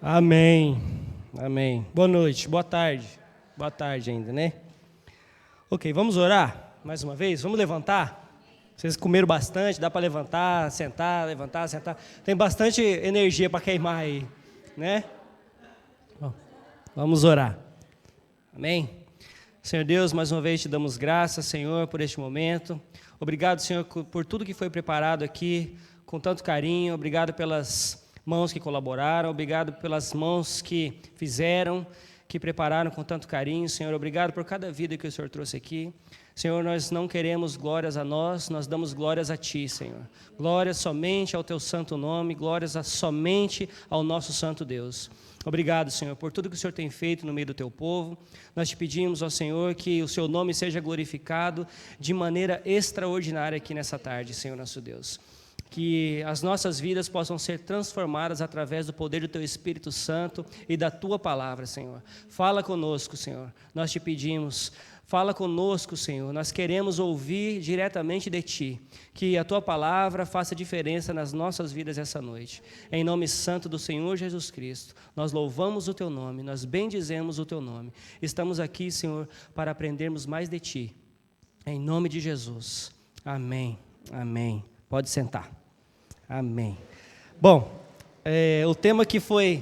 Amém, amém. Boa noite, boa tarde ainda, né? Ok, vamos orar mais uma vez? Vamos levantar? Vocês comeram bastante, dá para levantar, sentar. Tem bastante energia para queimar aí, né? Bom, vamos orar. Amém? Senhor Deus, mais uma vez te damos graças, Senhor, por este momento. Obrigado, Senhor, por tudo que foi preparado aqui com tanto carinho. Obrigado pelas mãos que colaboraram. Obrigado pelas mãos que fizeram, que prepararam com tanto carinho. Senhor, obrigado por cada vida que o Senhor trouxe aqui. Senhor, nós não queremos glórias a nós damos glórias a Ti, Senhor. Glórias somente ao Teu santo nome, glórias somente ao nosso santo Deus. Obrigado, Senhor, por tudo que o Senhor tem feito no meio do Teu povo. Nós te pedimos, ó Senhor, que o Seu nome seja glorificado de maneira extraordinária aqui nessa tarde, Senhor nosso Deus. Que as nossas vidas possam ser transformadas através do poder do Teu Espírito Santo e da Tua palavra, Senhor. Fala conosco, Senhor, nós te pedimos. Fala conosco, Senhor, nós queremos ouvir diretamente de Ti, que a Tua palavra faça diferença nas nossas vidas essa noite. Em nome santo do Senhor Jesus Cristo, nós louvamos o Teu nome, nós bendizemos o Teu nome. Estamos aqui, Senhor, para aprendermos mais de Ti. Em nome de Jesus. Amém, amém. Pode sentar. Amém. Bom, o tema que foi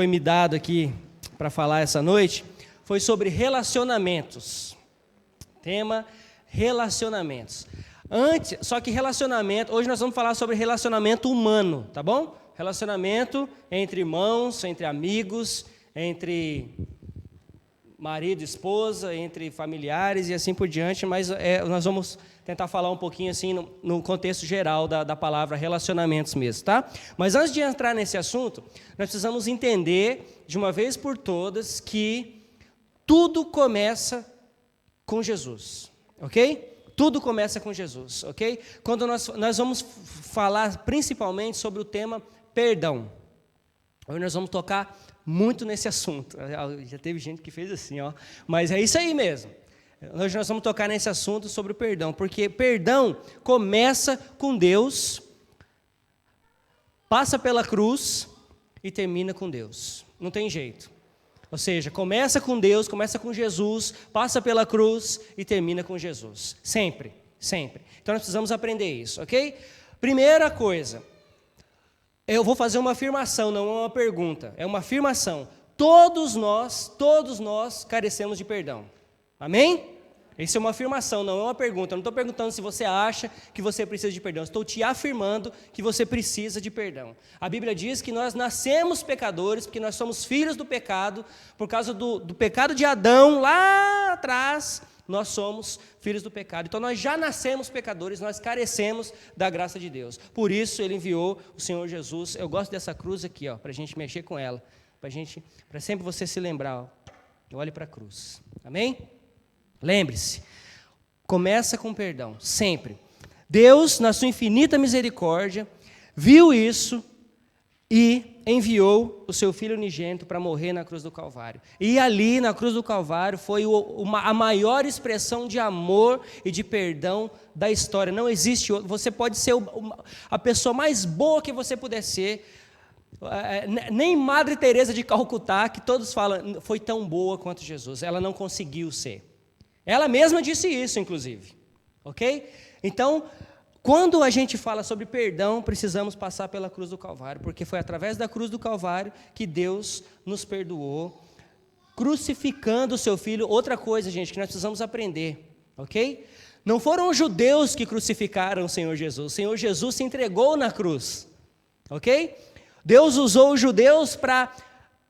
me dado aqui para falar essa noite foi sobre relacionamentos. Tema, relacionamentos. Só que relacionamento, hoje nós vamos falar sobre relacionamento humano, tá bom? Relacionamento entre irmãos, entre amigos, entre marido e esposa, entre familiares e assim por diante, mas nós vamos tentar falar um pouquinho assim no contexto geral da palavra relacionamentos mesmo, tá? Mas antes de entrar nesse assunto, nós precisamos entender de uma vez por todas que tudo começa com Jesus, ok? Tudo começa com Jesus, ok? Quando nós vamos falar principalmente sobre o tema perdão. Hoje nós vamos tocar muito nesse assunto. Já teve gente que fez assim, ó. Mas é isso aí mesmo. Hoje nós vamos tocar nesse assunto sobre o perdão, porque perdão começa com Deus, passa pela cruz e termina com Deus. Não tem jeito. Ou seja, começa com Deus, começa com Jesus, passa pela cruz e termina com Jesus. Sempre, sempre. Então nós precisamos aprender isso, ok? Primeira coisa, eu vou fazer uma afirmação, não é uma pergunta, é uma afirmação. Todos nós carecemos de perdão. Amém? Isso é uma afirmação, não é uma pergunta. Eu não estou perguntando se você acha que você precisa de perdão. Estou te afirmando que você precisa de perdão. A Bíblia diz que nós nascemos pecadores, porque nós somos filhos do pecado. Por causa do pecado de Adão, lá atrás, nós somos filhos do pecado. Então nós já nascemos pecadores, nós carecemos da graça de Deus. Por isso Ele enviou o Senhor Jesus. Eu gosto dessa cruz aqui, para a gente mexer com ela. Para sempre você se lembrar. Olhe para a cruz. Amém? Lembre-se, começa com perdão, sempre. Deus, na sua infinita misericórdia, viu isso e enviou o seu Filho unigênito para morrer na cruz do Calvário. E ali, na cruz do Calvário, foi a maior expressão de amor e de perdão da história. Não existe outro. Você pode ser a pessoa mais boa que você puder ser. Nem Madre Teresa de Calcutá, que todos falam, foi tão boa quanto Jesus. Ela não conseguiu ser. Ela mesma disse isso, inclusive, ok? Então, quando a gente fala sobre perdão, precisamos passar pela cruz do Calvário, porque foi através da cruz do Calvário que Deus nos perdoou, crucificando o seu Filho. Outra coisa, gente, que nós precisamos aprender, ok? Não foram os judeus que crucificaram o Senhor Jesus se entregou na cruz, ok? Deus usou os judeus para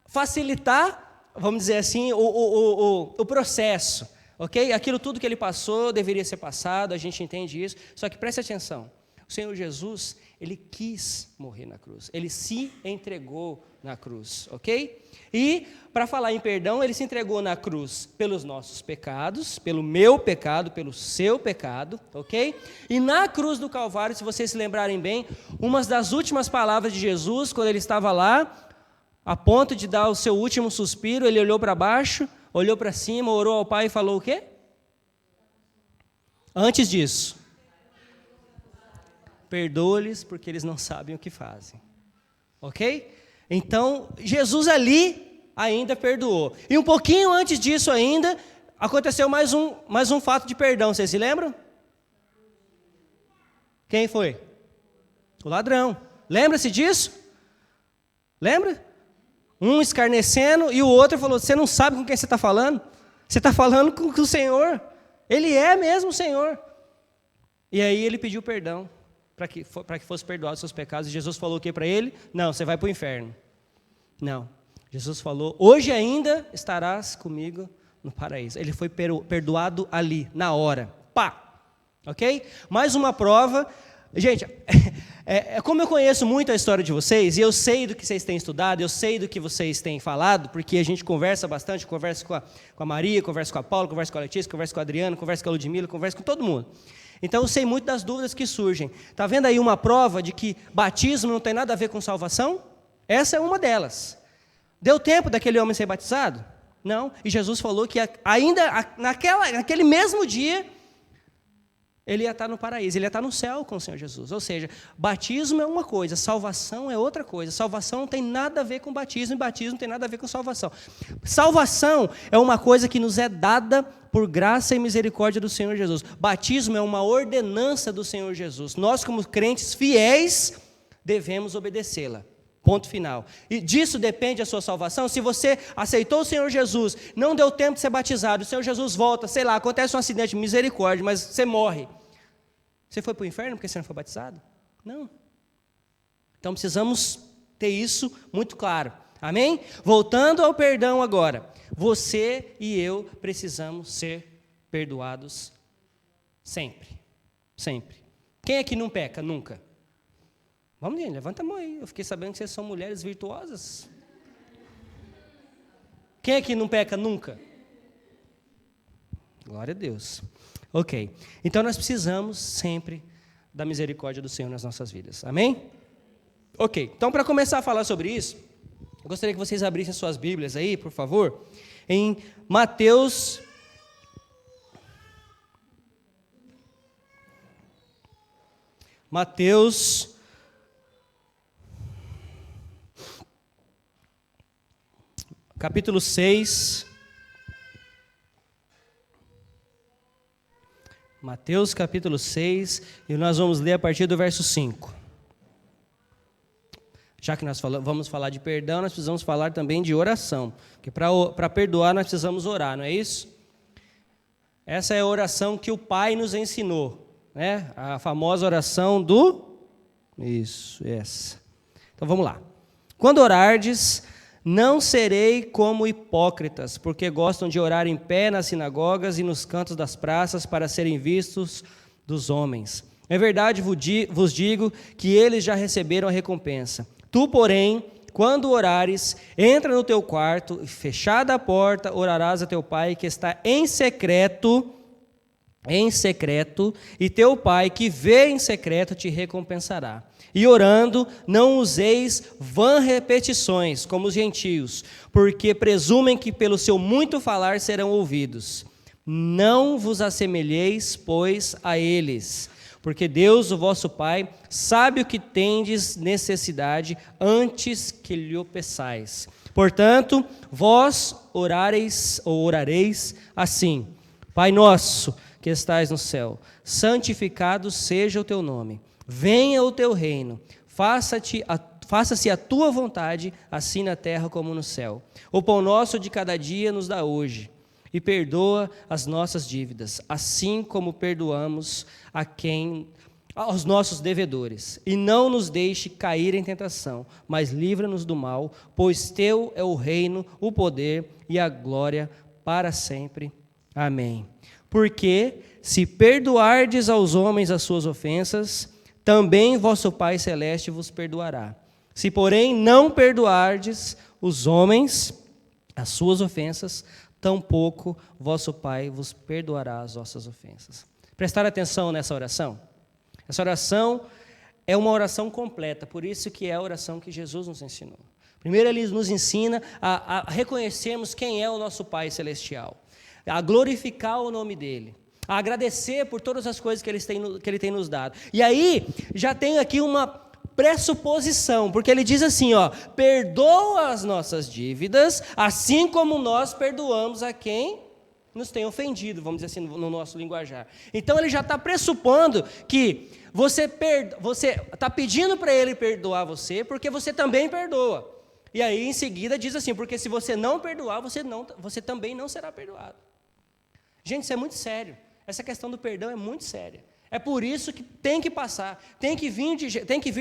facilitar, vamos dizer assim, o processo. Ok? Aquilo tudo que Ele passou deveria ser passado, a gente entende isso, só que preste atenção, o Senhor Jesus, Ele quis morrer na cruz, Ele se entregou na cruz, ok? E, para falar em perdão, Ele se entregou na cruz pelos nossos pecados, pelo meu pecado, pelo seu pecado, ok? E na cruz do Calvário, se vocês se lembrarem bem, uma das últimas palavras de Jesus, quando Ele estava lá, a ponto de dar o seu último suspiro, Ele olhou para baixo, olhou para cima, orou ao Pai e falou o quê? Antes disso, perdoa-lhes porque eles não sabem o que fazem. Ok? Então, Jesus ali ainda perdoou. E um pouquinho antes disso ainda, aconteceu mais um fato de perdão. Vocês se lembram? Quem foi? O ladrão. Lembra-se disso? Lembra? Um escarnecendo e o outro falou, você não sabe com quem você está falando? Você está falando com o Senhor. Ele é mesmo o Senhor. E aí ele pediu perdão para que fosse perdoado os seus pecados. E Jesus falou o que para ele? Não, você vai para o inferno. Não. Jesus falou, hoje ainda estarás comigo no paraíso. Ele foi perdoado ali, na hora. Pá! Ok? Mais uma prova. Gente, como eu conheço muito a história de vocês, e eu sei do que vocês têm estudado, eu sei do que vocês têm falado, porque a gente conversa bastante, conversa com a Maria, conversa com a Paula, conversa com a Letícia, conversa com a Adriana, conversa com a Ludmila, conversa com todo mundo. Então eu sei muito das dúvidas que surgem. Está vendo aí uma prova de que batismo não tem nada a ver com salvação? Essa é uma delas. Deu tempo daquele homem ser batizado? Não. E Jesus falou que ainda naquele mesmo dia, ele ia estar no paraíso, ele ia estar no céu com o Senhor Jesus. Ou seja, batismo é uma coisa, salvação é outra coisa. Salvação não tem nada a ver com batismo, e batismo não tem nada a ver com salvação. Salvação é uma coisa que nos é dada por graça e misericórdia do Senhor Jesus. Batismo é uma ordenança do Senhor Jesus. Nós, como crentes fiéis, devemos obedecê-la. Ponto final. E disso depende a sua salvação. Se você aceitou o Senhor Jesus, não deu tempo de ser batizado, o Senhor Jesus volta, sei lá, acontece um acidente, misericórdia, mas você morre. Você foi para o inferno porque você não foi batizado? Não. Então precisamos ter isso muito claro. Amém? Voltando ao perdão agora. Você e eu precisamos ser perdoados sempre. Sempre. Quem é que não peca? Nunca. Vamos, gente, levanta a mão aí. Eu fiquei sabendo que vocês são mulheres virtuosas. Quem é que não peca nunca? Glória a Deus. Ok. Então nós precisamos sempre da misericórdia do Senhor nas nossas vidas. Amém? Ok. Então, para começar a falar sobre isso, eu gostaria que vocês abrissem suas Bíblias aí, por favor, em Mateus. Capítulo 6. Mateus capítulo 6, e nós vamos ler a partir do verso 5. Já que nós vamos falar de perdão, nós precisamos falar também de oração. Porque para perdoar nós precisamos orar, não é isso? Essa é a oração que o Pai nos ensinou, né? A famosa oração do... Isso, essa. Então vamos lá. Quando orardes, não serei como hipócritas, porque gostam de orar em pé nas sinagogas e nos cantos das praças para serem vistos dos homens. É verdade vos digo que eles já receberam a recompensa. Tu, porém, quando orares, entra no teu quarto, e fechada a porta, orarás a teu Pai que está em secreto, e teu Pai que vê em secreto te recompensará. E orando, não useis vãs repetições, como os gentios, porque presumem que pelo seu muito falar serão ouvidos. Não vos assemelheis, pois, a eles, porque Deus, o vosso Pai, sabe o que tendes necessidade antes que lhe o peçais. Portanto, vós orareis assim: Pai nosso, que estais no céu, santificado seja o teu nome. Venha o teu reino, faça-se a tua vontade, assim na terra como no céu. O pão nosso de cada dia nos dá hoje, e perdoa as nossas dívidas, assim como perdoamos aos nossos devedores. E não nos deixe cair em tentação, mas livra-nos do mal, pois teu é o reino, o poder e a glória para sempre. Amém. Porque se perdoardes aos homens as suas ofensas, também vosso Pai Celeste vos perdoará. Se, porém, não perdoardes os homens as suas ofensas, tampouco vosso Pai vos perdoará as vossas ofensas. Prestar atenção nessa oração? Essa oração é uma oração completa, por isso que é a oração que Jesus nos ensinou. Primeiro, ele nos ensina a reconhecermos quem é o nosso Pai Celestial, a glorificar o nome dEle, a agradecer por todas as coisas que Ele tem nos dado. E aí, já tem aqui uma pressuposição, porque ele diz assim, ó, perdoa as nossas dívidas, assim como nós perdoamos a quem nos tem ofendido, vamos dizer assim, no nosso linguajar. Então ele já está pressupondo que você está pedindo para ele perdoar você, porque você também perdoa. E aí em seguida diz assim, porque se você não perdoar, você também não será perdoado. Gente, isso é muito sério. Essa questão do perdão é muito séria. É por isso que tem que passar, tem que vir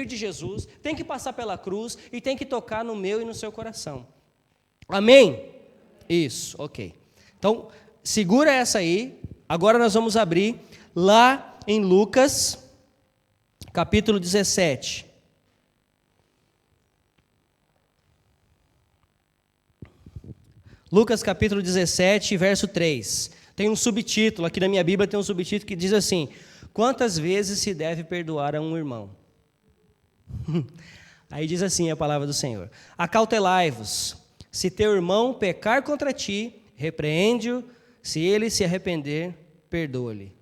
de Jesus, tem que passar pela cruz e tem que tocar no meu e no seu coração. Amém? Isso, ok. Então, segura essa aí. Agora nós vamos abrir lá em Lucas, capítulo 17. Lucas, capítulo 17, verso 3. Tem um subtítulo, aqui na minha Bíblia tem um subtítulo que diz assim: quantas vezes se deve perdoar a um irmão? Aí diz assim a palavra do Senhor: acautelai-vos, se teu irmão pecar contra ti, repreende-o, se ele se arrepender, perdoa-lhe.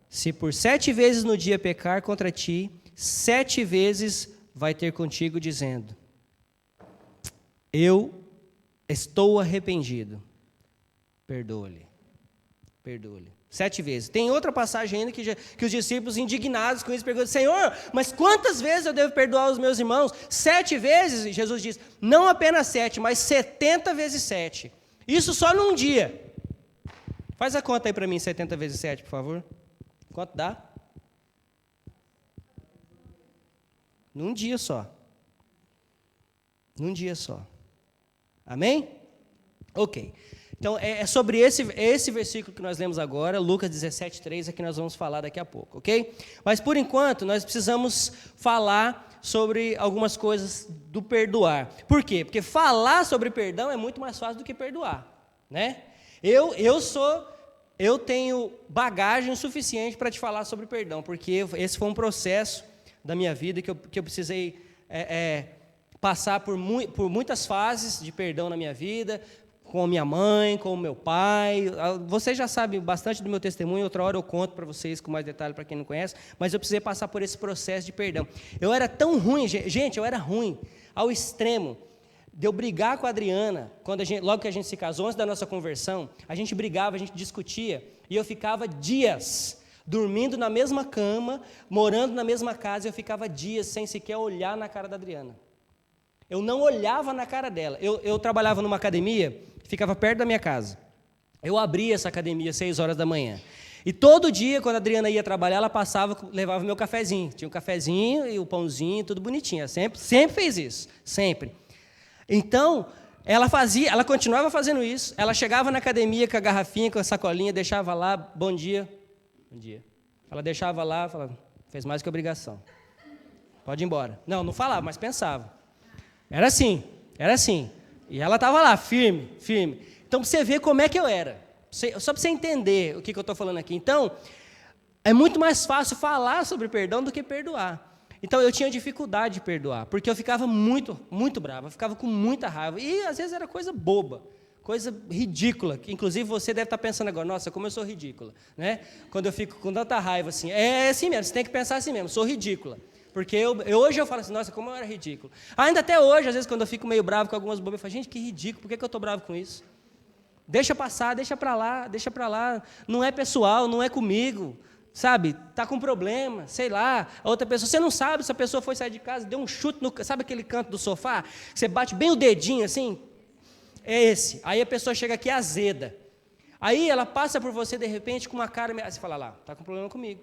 Se por 7 vezes no dia pecar contra ti, 7 vezes vai ter contigo dizendo: eu estou arrependido, perdoa-lhe. Perdoa-lhe. 7 vezes. Tem outra passagem ainda que os discípulos, indignados com isso, perguntam: Senhor, mas quantas vezes eu devo perdoar os meus irmãos? 7 vezes? Jesus diz: não apenas 7, mas 70 vezes 7. Isso só num dia. Faz a conta aí para mim, 70 vezes 7, por favor. Quanto dá? Num dia só. Num dia só. Amém? Ok. Então, é sobre esse versículo que nós lemos agora, Lucas 17, 3, é que nós vamos falar daqui a pouco, ok? Mas, por enquanto, nós precisamos falar sobre algumas coisas do perdoar. Por quê? Porque falar sobre perdão é muito mais fácil do que perdoar, né? Eu tenho bagagem suficiente para te falar sobre perdão, porque esse foi um processo da minha vida que eu precisei passar por muitas fases de perdão na minha vida, com a minha mãe, com o meu pai. Vocês já sabem bastante do meu testemunho, outra hora eu conto para vocês com mais detalhe para quem não conhece, mas eu precisei passar por esse processo de perdão. Eu era tão ruim, gente, eu era ruim, ao extremo, de eu brigar com a Adriana, logo que a gente se casou, antes da nossa conversão, a gente brigava, a gente discutia, e eu ficava dias dormindo na mesma cama, morando na mesma casa, e eu ficava dias sem sequer olhar na cara da Adriana. Eu não olhava na cara dela. Eu trabalhava numa academia que ficava perto da minha casa. Eu abria essa academia às 6 horas da manhã. E todo dia, quando a Adriana ia trabalhar, ela passava, levava meu cafezinho. Tinha um cafezinho e o pãozinho, tudo bonitinho. Ela sempre fez isso, sempre. Então, ela continuava fazendo isso. Ela chegava na academia com a garrafinha, com a sacolinha, deixava lá, bom dia. Bom dia. Ela deixava lá, falava, fez mais que obrigação. Pode ir embora. Não falava, mas pensava. Era assim. E ela estava lá, firme. Então, para você ver como é que eu era. Só para você entender o que eu estou falando aqui. Então, é muito mais fácil falar sobre perdão do que perdoar. Então, eu tinha dificuldade de perdoar, porque eu ficava muito, muito bravo, eu ficava com muita raiva. E, às vezes, era coisa boba, coisa ridícula, que, inclusive, você deve estar pensando agora, nossa, como eu sou ridícula, né? Quando eu fico com tanta raiva, assim, é assim mesmo, você tem que pensar assim mesmo, sou ridícula. Porque hoje eu falo assim, nossa, como eu era ridículo. Ainda até hoje, às vezes, quando eu fico meio bravo com algumas bobas, eu falo, gente, que ridículo, por que eu estou bravo com isso? Deixa passar, deixa para lá, não é pessoal, não é comigo, sabe? Está com problema, sei lá, a outra pessoa, você não sabe se a pessoa foi sair de casa, deu um chute, sabe aquele canto do sofá? Você bate bem o dedinho assim? É esse. Aí a pessoa chega aqui azeda. Aí ela passa por você, de repente, com uma cara, aí você fala lá, está com problema comigo.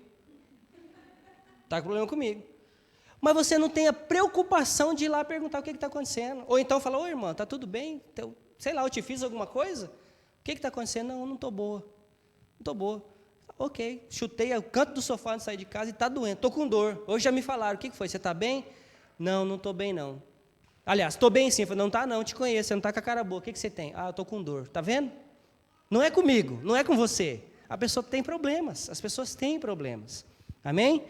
Está com problema comigo. Mas você não tem a preocupação de ir lá perguntar o que está acontecendo. Ou então fala, ô irmã, está tudo bem? Então, sei lá, eu te fiz alguma coisa? O que está acontecendo? Não estou boa. Não estou boa. Ok, chutei o canto do sofá antes de sair de casa e está doendo, estou com dor. Hoje já me falaram, o que foi? Você está bem? Não estou bem não. Aliás, estou bem sim. Eu falei, não está não, te conheço, você não está com a cara boa. O que você tem? Eu estou com dor. Está vendo? Não é comigo, não é com você. A pessoa tem problemas, as pessoas têm problemas. Amém?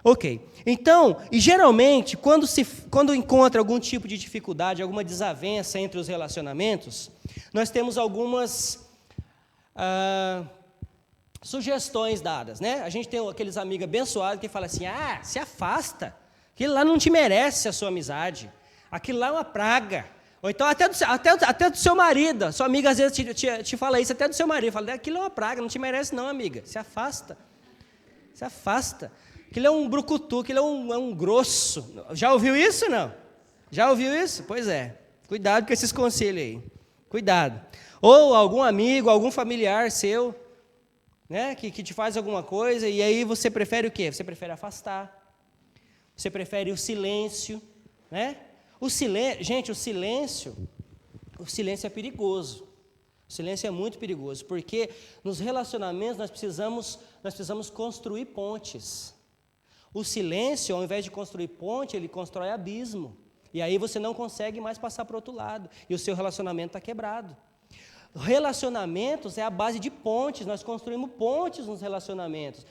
Ok, então, e geralmente, quando encontra algum tipo de dificuldade, alguma desavença entre os relacionamentos, nós temos algumas sugestões dadas, né? A gente tem aqueles amigos abençoados que falam assim, se afasta, Aquilo lá não te merece a sua amizade. Aquilo lá é uma praga. Ou então até do seu marido. Sua amiga às vezes te fala isso, até do seu marido. Fala, aquilo é uma praga, não te merece não, amiga. Se afasta. Se afasta. Aquilo é um brucutu, aquilo é um grosso. Já ouviu isso, não? Já ouviu isso? Pois é. Cuidado com esses conselhos aí. Cuidado. Ou algum amigo, algum familiar seu, né, que te faz alguma coisa, e aí você prefere o quê? Você prefere afastar. Você prefere o silêncio, né? Gente, o silêncio é perigoso. O silêncio é muito perigoso, porque nos relacionamentos nós precisamos construir pontes. O silêncio, ao invés de construir ponte, ele constrói abismo. E aí você não consegue mais passar para o outro lado. E o seu relacionamento está quebrado. Relacionamentos é a base de pontes, nós construímos pontes nos relacionamentos.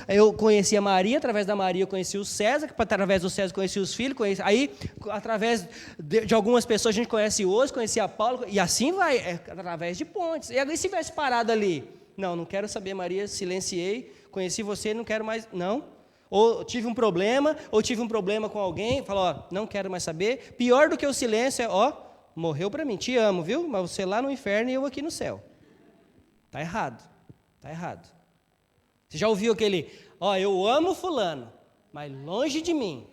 Eu conheci a Maria, através da Maria eu conheci o César, através do César eu conheci os filhos, aí através de algumas pessoas a gente conhece hoje, conheci a Paulo, e assim vai, através de pontes. E agora se tivesse parado ali, não quero saber, Maria, silenciei, conheci você, não quero mais, não. Ou tive um problema com alguém, falou, não quero mais saber. Pior do que o silêncio é, morreu para mim, te amo, viu? Mas você lá no inferno e eu aqui no céu. Está errado, está errado. Você já ouviu aquele, eu amo fulano, mas longe de mim.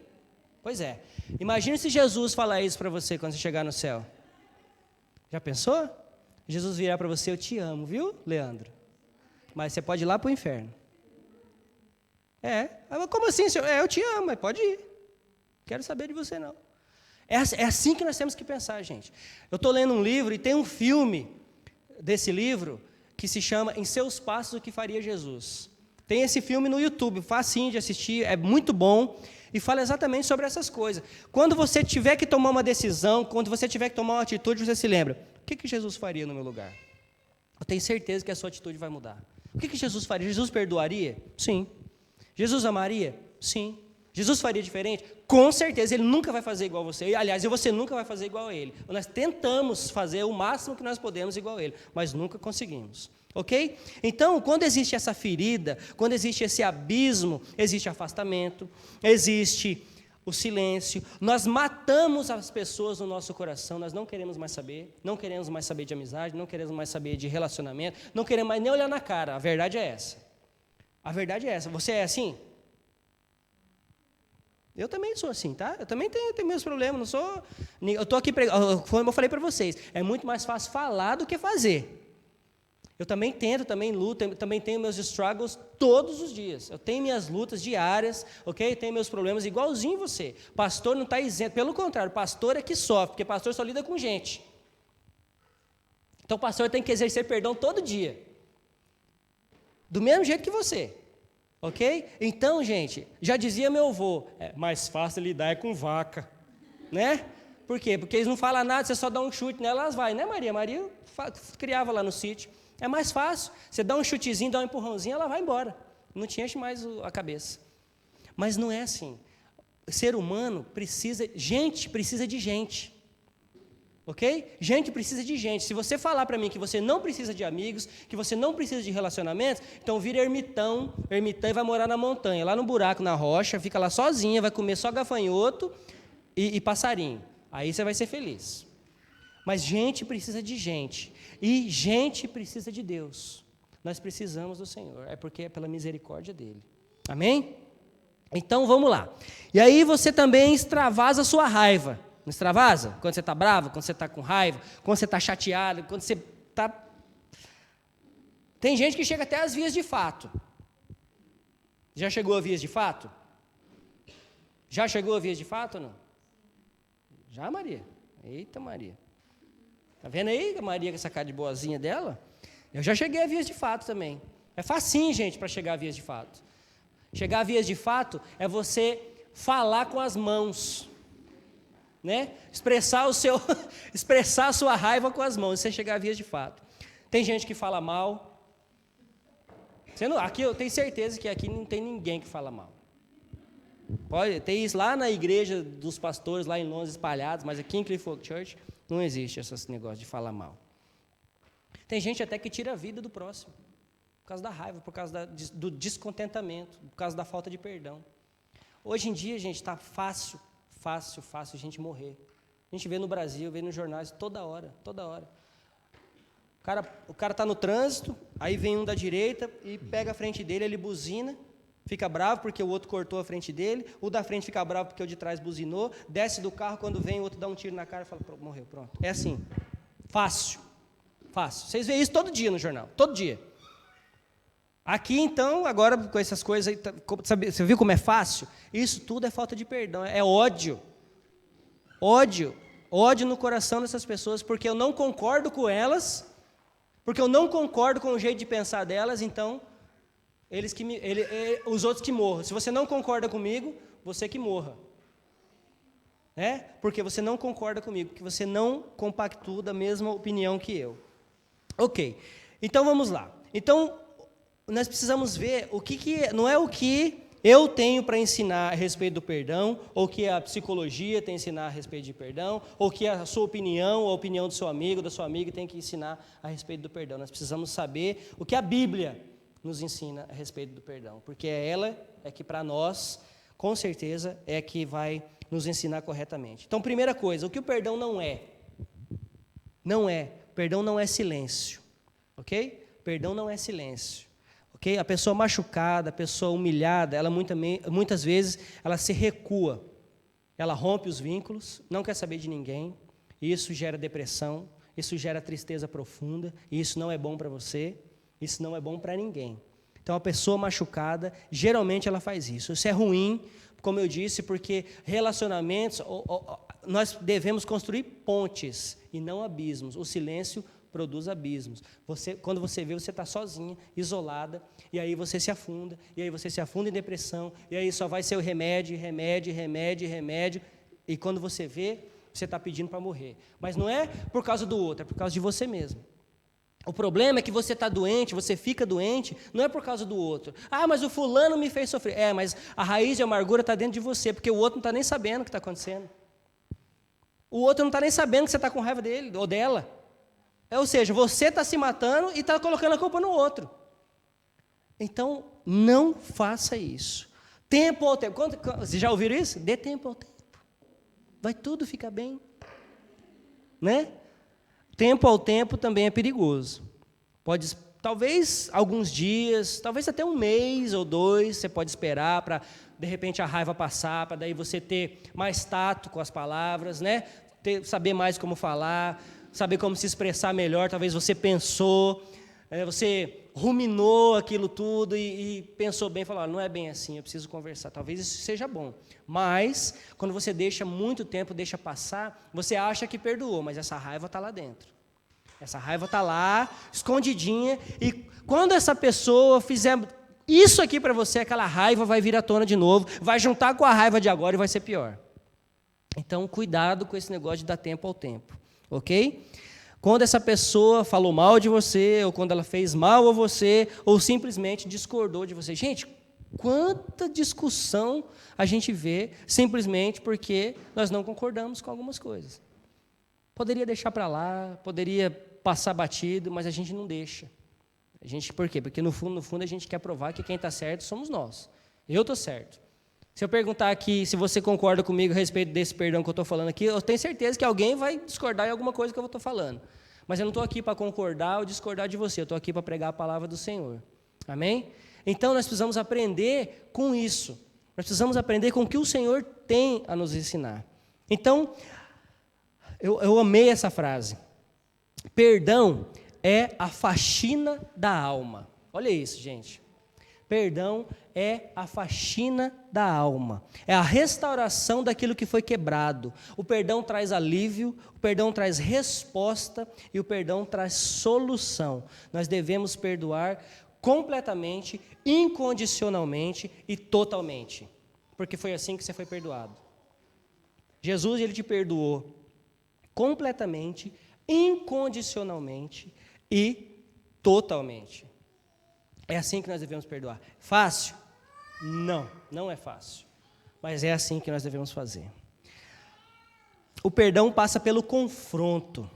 Pois é, imagine se Jesus falar isso para você quando você chegar no céu. Já pensou? Jesus virar para você, eu te amo, viu, Leandro? Mas você pode ir lá para o inferno. Como assim, senhor? Eu te amo, mas pode ir. Quero saber de você não. É assim que nós temos que pensar, gente. Eu estou lendo um livro e tem um filme desse livro que se chama Em Seus Passos, o que Faria Jesus. Tem esse filme no YouTube, facinho de assistir, é muito bom e fala exatamente sobre essas coisas. Quando você tiver que tomar uma decisão, quando você tiver que tomar uma atitude, você se lembra, o que Jesus faria no meu lugar? Eu tenho certeza que a sua atitude vai mudar. O que Jesus faria? Jesus perdoaria? Sim. Jesus amaria? Sim. Jesus faria diferente? Com certeza, ele nunca vai fazer igual a você. Aliás, você nunca vai fazer igual a ele. Nós tentamos fazer o máximo que nós podemos igual a ele, mas nunca conseguimos. Ok? Então, quando existe essa ferida, quando existe esse abismo, existe afastamento, existe o silêncio, nós matamos as pessoas no nosso coração, nós não queremos mais saber de amizade, não queremos mais saber de relacionamento, não queremos mais nem olhar na cara, a verdade é essa. A verdade é essa. Você é assim? Eu também sou assim, tá? Eu também tenho meus problemas, não sou... Eu estou aqui, como eu falei para vocês, é muito mais fácil falar do que fazer. Eu também tento, também luto, também tenho meus struggles todos os dias. Eu tenho minhas lutas diárias, ok? Tenho meus problemas igualzinho você. Pastor não está isento, pelo contrário, pastor é que sofre, porque pastor só lida com gente. Então o pastor tem que exercer perdão todo dia. Do mesmo jeito que você. Ok? Então, gente, já dizia meu avô, é mais fácil lidar com vaca, né? Por quê? Porque eles não falam nada, você só dá um chute nela, elas vai, né, Maria? Maria criava lá no sítio. É mais fácil, você dá um chutezinho, dá um empurrãozinho, ela vai embora. Não te enche mais a cabeça. Mas não é assim. O ser humano precisa de gente. Ok? Gente precisa de gente. Se você falar para mim que você não precisa de amigos, que você não precisa de relacionamentos, então vira ermitão e vai morar na montanha, lá no buraco, na rocha, fica lá sozinha, vai comer só gafanhoto e passarinho. Aí você vai ser feliz. Mas gente precisa de gente. E gente precisa de Deus. Nós precisamos do Senhor. É porque é pela misericórdia dEle. Amém? Então vamos lá. E aí você também extravasa a sua raiva. Não extravasa? Quando você está bravo, quando você está com raiva, quando você está chateado, quando você está... Tem gente que chega até às vias de fato. Já chegou a vias de fato? Já chegou a vias de fato ou não? Já, Maria? Eita, Maria. Está vendo aí a Maria com essa cara de boazinha dela? Eu já cheguei a vias de fato também. É facinho, gente, para chegar a vias de fato. Chegar a vias de fato é você falar com as mãos. Né? Expressar a sua raiva com as mãos, você chegar a vias de fato. Tem gente que fala mal. Aqui eu tenho certeza que aqui não tem ninguém que fala mal. Pode ter isso lá na igreja dos pastores, lá em Londres, espalhados, mas aqui em Clifford Church não existe esse negócio de falar mal. Tem gente até que tira a vida do próximo, por causa da raiva, por causa do descontentamento, por causa da falta de perdão. Hoje em dia, gente, está fácil a gente morrer. A gente vê no Brasil, vê nos jornais toda hora. O cara está no trânsito, aí vem um da direita e pega a frente dele, ele buzina, fica bravo porque o outro cortou a frente dele, o da frente fica bravo porque o de trás buzinou, desce do carro, quando vem o outro dá um tiro na cara e fala, morreu, pronto. É assim, fácil. Vocês veem isso todo dia no jornal, todo dia. Aqui, então, agora com essas coisas, você viu como é fácil? Isso tudo é falta de perdão, é ódio. Ódio no coração dessas pessoas, porque eu não concordo com elas, porque eu não concordo com o jeito de pensar delas, então, os outros que morram. Se você não concorda comigo, você que morra. Porque você não concorda comigo, porque você não compactua da mesma opinião que eu. Ok, então vamos lá. Então, nós precisamos ver não é o que eu tenho para ensinar a respeito do perdão, ou que a psicologia tem que ensinar a respeito de perdão, ou que a sua opinião, a opinião do seu amigo, da sua amiga tem que ensinar a respeito do perdão. Nós precisamos saber o que a Bíblia nos ensina a respeito do perdão, porque ela é que para nós, com certeza, é que vai nos ensinar corretamente. Então, primeira coisa, o que o perdão não é? Perdão não é silêncio, ok? Perdão não é silêncio, ok? A pessoa machucada, a pessoa humilhada, ela muitas vezes, ela se recua, ela rompe os vínculos, não quer saber de ninguém, e isso gera depressão, isso gera tristeza profunda, e isso não é bom para você, isso não é bom para ninguém. Então, a pessoa machucada, geralmente ela faz isso. Isso é ruim, como eu disse, porque relacionamentos, nós devemos construir pontes e não abismos. O silêncio produz abismos. Quando você vê, você está sozinha, isolada, e aí você se afunda, em depressão, e aí só vai ser o remédio, e quando você vê, você está pedindo para morrer. Mas não é por causa do outro, é por causa de você mesmo. O problema é que você está doente, você fica doente, não é por causa do outro. Ah, mas o fulano me fez sofrer. Mas a raiz de amargura está dentro de você, porque o outro não está nem sabendo o que está acontecendo. O outro não está nem sabendo que você está com raiva dele ou dela. Ou seja, você está se matando e está colocando a culpa no outro. Então, não faça isso. Tempo ao tempo. Vocês já ouviram isso? Dê tempo ao tempo. Vai tudo ficar bem. Né? Tempo ao tempo também é perigoso. Talvez alguns dias, talvez até um mês ou 2, você pode esperar para, de repente, a raiva passar, para daí você ter mais tato com as palavras, né? Saber mais como falar, saber como se expressar melhor. Talvez você pensou, você ruminou aquilo tudo e pensou bem, falou, não é bem assim, eu preciso conversar. Talvez isso seja bom. Mas, quando você deixa muito tempo, deixa passar, você acha que perdoou, mas essa raiva está lá dentro. Essa raiva está lá, escondidinha, e quando essa pessoa fizer isso aqui para você, aquela raiva vai vir à tona de novo, vai juntar com a raiva de agora e vai ser pior. Então, cuidado com esse negócio de dar tempo ao tempo, ok? Quando essa pessoa falou mal de você, ou quando ela fez mal a você, ou simplesmente discordou de você. Gente, quanta discussão a gente vê simplesmente porque nós não concordamos com algumas coisas. Poderia deixar para lá, poderia passar batido, mas a gente não deixa. Por quê? Porque no fundo a gente quer provar que quem está certo somos nós. Eu estou certo. Se eu perguntar aqui se você concorda comigo a respeito desse perdão que eu estou falando aqui, eu tenho certeza que alguém vai discordar em alguma coisa que eu estou falando. Mas eu não estou aqui para concordar ou discordar de você, eu estou aqui para pregar a palavra do Senhor. Amém? Então, nós precisamos aprender com isso. Nós precisamos aprender com o que o Senhor tem a nos ensinar. Então, eu amei essa frase. Perdão é a faxina da alma. Olha isso, gente. Perdão é a faxina da alma. É a restauração daquilo que foi quebrado. O perdão traz alívio, o perdão traz resposta e o perdão traz solução. Nós devemos perdoar completamente, incondicionalmente e totalmente. Porque foi assim que você foi perdoado. Jesus, ele te perdoou completamente, incondicionalmente e totalmente. É assim que nós devemos perdoar. Fácil? Não, não é fácil. Mas é assim que nós devemos fazer. O perdão passa pelo confronto.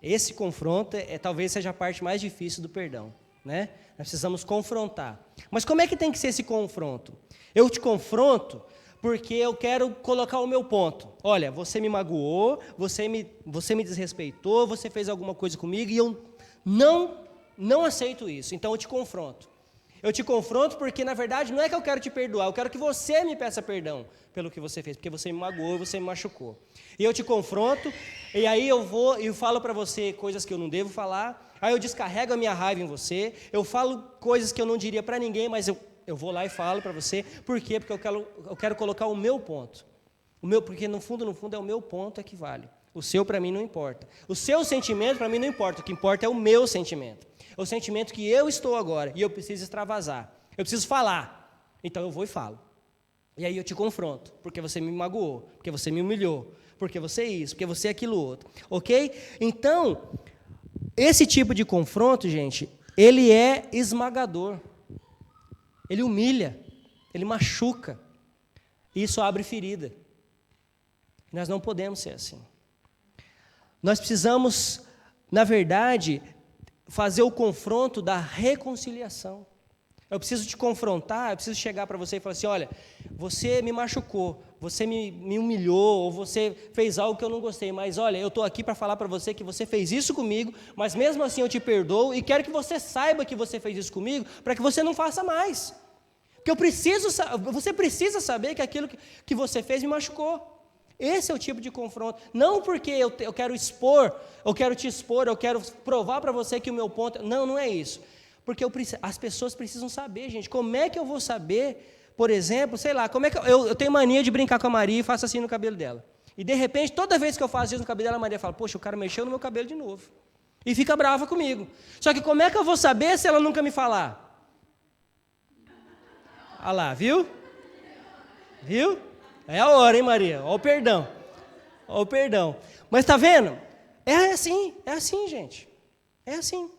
Esse confronto talvez seja a parte mais difícil do perdão. né? Nós precisamos confrontar. Mas como é que tem que ser esse confronto? Eu te confronto porque eu quero colocar o meu ponto. Olha, você me magoou, você me desrespeitou, você fez alguma coisa comigo e eu não aceito isso. Então eu te confronto. Eu te confronto porque, na verdade, não é que eu quero te perdoar, eu quero que você me peça perdão pelo que você fez, porque você me magoou, você me machucou. E eu te confronto, e aí eu vou e falo para você coisas que eu não devo falar, aí eu descarrego a minha raiva em você, eu falo coisas que eu não diria para ninguém, mas eu vou lá e falo para você. Por quê? Porque eu quero colocar o meu ponto. Porque no fundo é o meu ponto que vale. O seu para mim não importa. O seu sentimento para mim não importa, o que importa é o meu sentimento. O sentimento que eu estou agora, e eu preciso extravasar. Eu preciso falar. Então eu vou e falo. E aí eu te confronto, porque você me magoou, porque você me humilhou, porque você é isso, porque você é aquilo outro. Ok? Então, esse tipo de confronto, gente, ele é esmagador. Ele humilha, ele machuca. E isso abre ferida. Nós não podemos ser assim. Nós precisamos, na verdade, fazer o confronto da reconciliação. Eu preciso te confrontar, eu preciso chegar para você e falar assim, olha, você me machucou, você me humilhou, ou você fez algo que eu não gostei, mas olha, eu estou aqui para falar para você que você fez isso comigo, mas mesmo assim eu te perdoo e quero que você saiba que você fez isso comigo, para que você não faça mais. Porque você precisa saber que aquilo que você fez me machucou. Esse é o tipo de confronto. Não porque eu quero expor, eu quero te expor, eu quero provar para você que o meu ponto... Não é isso. Porque as pessoas precisam saber, gente. Como é que eu vou saber, por exemplo, sei lá, como é que eu tenho mania de brincar com a Maria e faço assim no cabelo dela. E de repente, toda vez que eu faço isso no cabelo dela, a Maria fala, poxa, o cara mexeu no meu cabelo de novo. E fica brava comigo. Só que como é que eu vou saber se ela nunca me falar? Olha lá, viu? Viu? É a hora, hein, Maria? Olha o perdão. Olha o perdão. Mas está vendo? É assim, gente. É assim.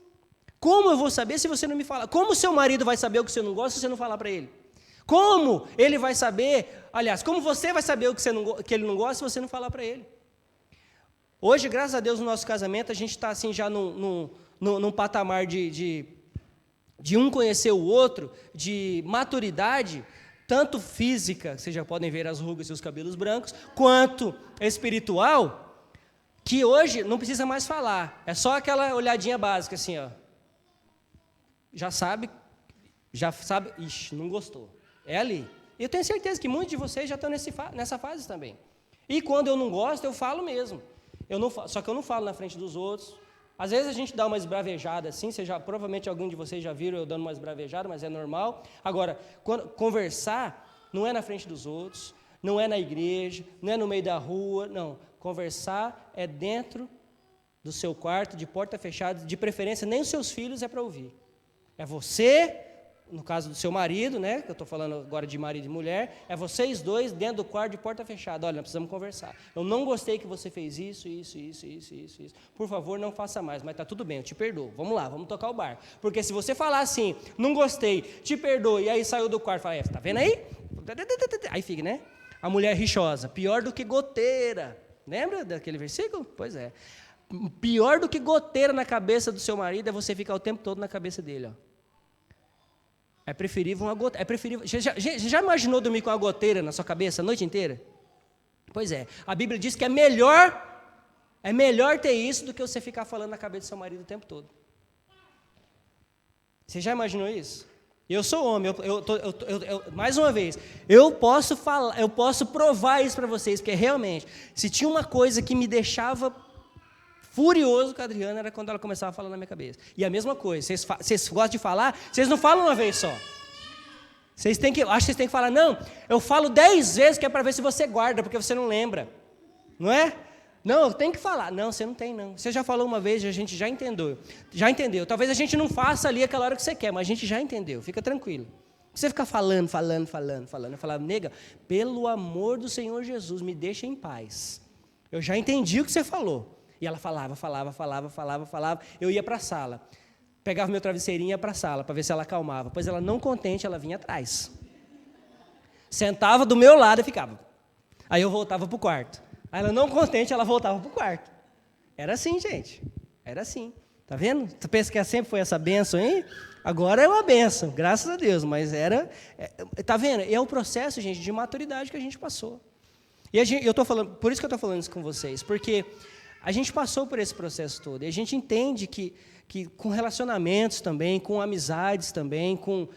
Como eu vou saber se você não me falar? Como o seu marido vai saber o que você não gosta se você não falar para ele? Como ele vai saber, aliás, como você vai saber o que ele não gosta se você não falar para ele? Hoje, graças a Deus, no nosso casamento, a gente está assim já num patamar de um conhecer o outro, de maturidade, tanto física, vocês já podem ver as rugas e os cabelos brancos, quanto espiritual, que hoje não precisa mais falar, é só aquela olhadinha básica assim, ó. Já sabe, ixi, não gostou, é ali. E eu tenho certeza que muitos de vocês já estão nessa fase também. E quando eu não gosto, eu falo mesmo. Só que eu não falo na frente dos outros. Às vezes a gente dá uma esbravejada assim, provavelmente algum de vocês já viram eu dando uma esbravejada, mas é normal. Agora, conversar não é na frente dos outros, não é na igreja, não é no meio da rua, não. Conversar é dentro do seu quarto, de porta fechada, de preferência nem os seus filhos é para ouvir. É você, no caso do seu marido, né, que eu estou falando agora de marido e mulher, é vocês dois dentro do quarto de porta fechada. Olha, nós precisamos conversar. Eu não gostei que você fez isso. Por favor, não faça mais, mas está tudo bem, eu te perdoo. Vamos lá, vamos tocar o barco. Porque se você falar assim, não gostei, te perdoo, e aí saiu do quarto e fala, está vendo aí? Aí fica, né? A mulher rixosa, pior do que goteira. Lembra daquele versículo? Pois é. Pior do que goteira na cabeça do seu marido é você ficar o tempo todo na cabeça dele, ó. É preferível uma goteira. Já imaginou dormir com uma goteira na sua cabeça a noite inteira? Pois é. A Bíblia diz que é melhor ter isso do que você ficar falando na cabeça do seu marido o tempo todo. Você já imaginou isso? Eu sou homem, mais uma vez, eu posso provar isso para vocês, porque realmente, se tinha uma coisa que me deixava furioso com a Adriana, era quando ela começava a falar na minha cabeça. E a mesma coisa, vocês gostam de falar, vocês não falam uma vez só. Acho que vocês têm que falar, não, eu falo 10 vezes que é para ver se você guarda, porque você não lembra. Não é? Não, eu tenho que falar. Não, você não tem, não. Você já falou uma vez, a gente já entendeu. Já entendeu. Talvez a gente não faça ali aquela hora que você quer, mas a gente já entendeu. Fica tranquilo. Você ficar falando. Eu falava, nega, pelo amor do Senhor Jesus, me deixa em paz. Eu já entendi o que você falou. E ela falava. Eu ia para a sala. Pegava meu travesseirinho e ia para a sala, para ver se ela acalmava. Pois ela, não contente, ela vinha atrás. Sentava do meu lado e ficava. Aí eu voltava para o quarto. Aí ela, não contente, ela voltava para o quarto. Era assim, gente. Era assim. Tá vendo? Você pensa que sempre foi essa bênção aí? Agora é uma bênção, graças a Deus, mas era... tá vendo? É um processo, gente, de maturidade que a gente passou. E eu tô falando, por isso que eu estou falando isso com vocês, porque a gente passou por esse processo todo, e a gente entende que com relacionamentos também, com amizades também, com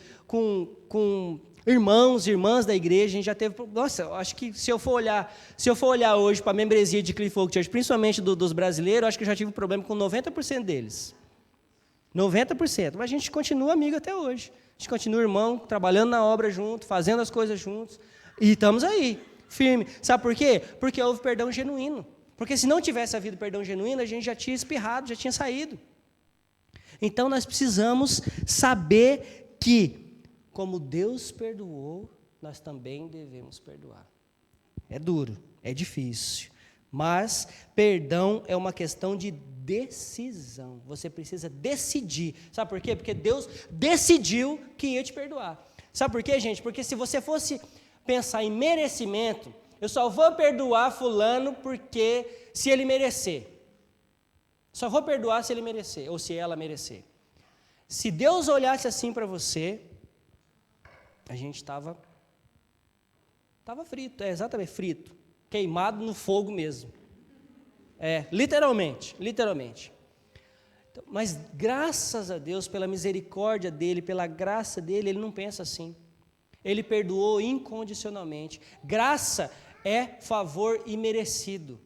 irmãos e irmãs da igreja, a gente já teve... Nossa, eu acho que se eu for olhar hoje para a membresia de Cliff Oak Church, principalmente dos brasileiros, eu acho que eu já tive um problema com 90% deles. 90%. Mas a gente continua amigo até hoje. A gente continua irmão, trabalhando na obra junto, fazendo as coisas juntos. E estamos aí, firme. Sabe por quê? Porque houve perdão genuíno. Porque se não tivesse havido perdão genuíno, a gente já tinha espirrado, já tinha saído. Então nós precisamos saber que, como Deus perdoou, nós também devemos perdoar. É duro, é difícil, mas perdão é uma questão de decisão. Você precisa decidir. Sabe por quê? Porque Deus decidiu que ia te perdoar. Sabe por quê, gente? Porque se você fosse pensar em merecimento, eu só vou perdoar fulano porque se ele merecer. Só vou perdoar se ele merecer, ou se ela merecer. Se Deus olhasse assim para você, a gente estava frito, exatamente, frito, queimado no fogo mesmo. Literalmente. Então, mas graças a Deus, pela misericórdia dEle, pela graça dEle, Ele não pensa assim. Ele perdoou incondicionalmente. Graça é favor imerecido.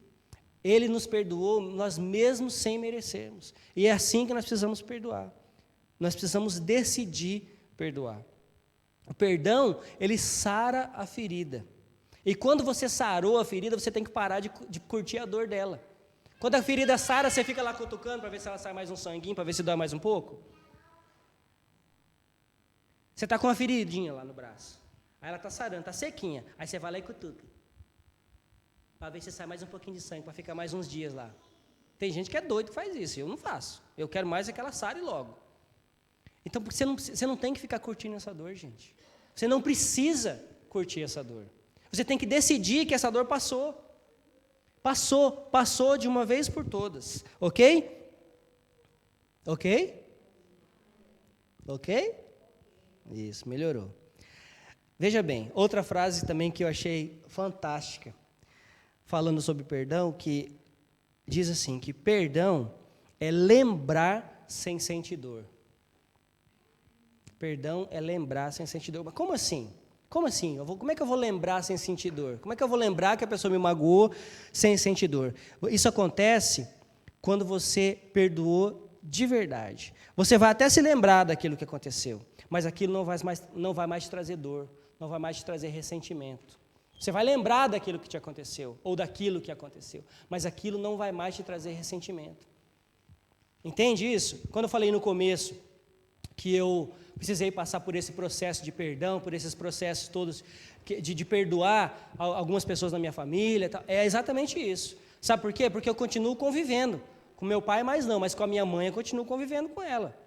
Ele nos perdoou, nós mesmos sem merecermos. E é assim que nós precisamos perdoar. Nós precisamos decidir perdoar. O perdão, ele sara a ferida. E quando você sarou a ferida, você tem que parar de curtir a dor dela. Quando a ferida sara, você fica lá cutucando para ver se ela sai mais um sanguinho, para ver se dói mais um pouco. Você está com uma feridinha lá no braço. Aí ela está sarando, está sequinha. Aí você vai lá e cutuca. Para ver se sai mais um pouquinho de sangue, para ficar mais uns dias lá. Tem gente que é doido que faz isso, eu não faço. Eu quero mais é que ela sare logo. Então, porque você não tem que ficar curtindo essa dor, gente. Você não precisa curtir essa dor. Você tem que decidir que essa dor passou. Passou de uma vez por todas. Ok? Ok? Ok? Isso, melhorou. Veja bem, outra frase também que eu achei fantástica, falando sobre perdão, que diz assim, que perdão é lembrar sem sentir dor. Perdão é lembrar sem sentir dor. Mas como assim? Como assim? Como é que eu vou lembrar sem sentir dor? Como é que eu vou lembrar que a pessoa me magoou sem sentir dor? Isso acontece quando você perdoou de verdade. Você vai até se lembrar daquilo que aconteceu, mas aquilo não vai mais te trazer dor, não vai mais te trazer ressentimento. Você vai lembrar daquilo que te aconteceu, ou daquilo que aconteceu, mas aquilo não vai mais te trazer ressentimento. Entende isso? Quando eu falei no começo que eu precisei passar por esse processo de perdão, por esses processos todos de perdoar algumas pessoas na minha família, é exatamente isso. Sabe por quê? Porque eu continuo convivendo. Com meu pai mais não, mas com a minha mãe eu continuo convivendo com ela.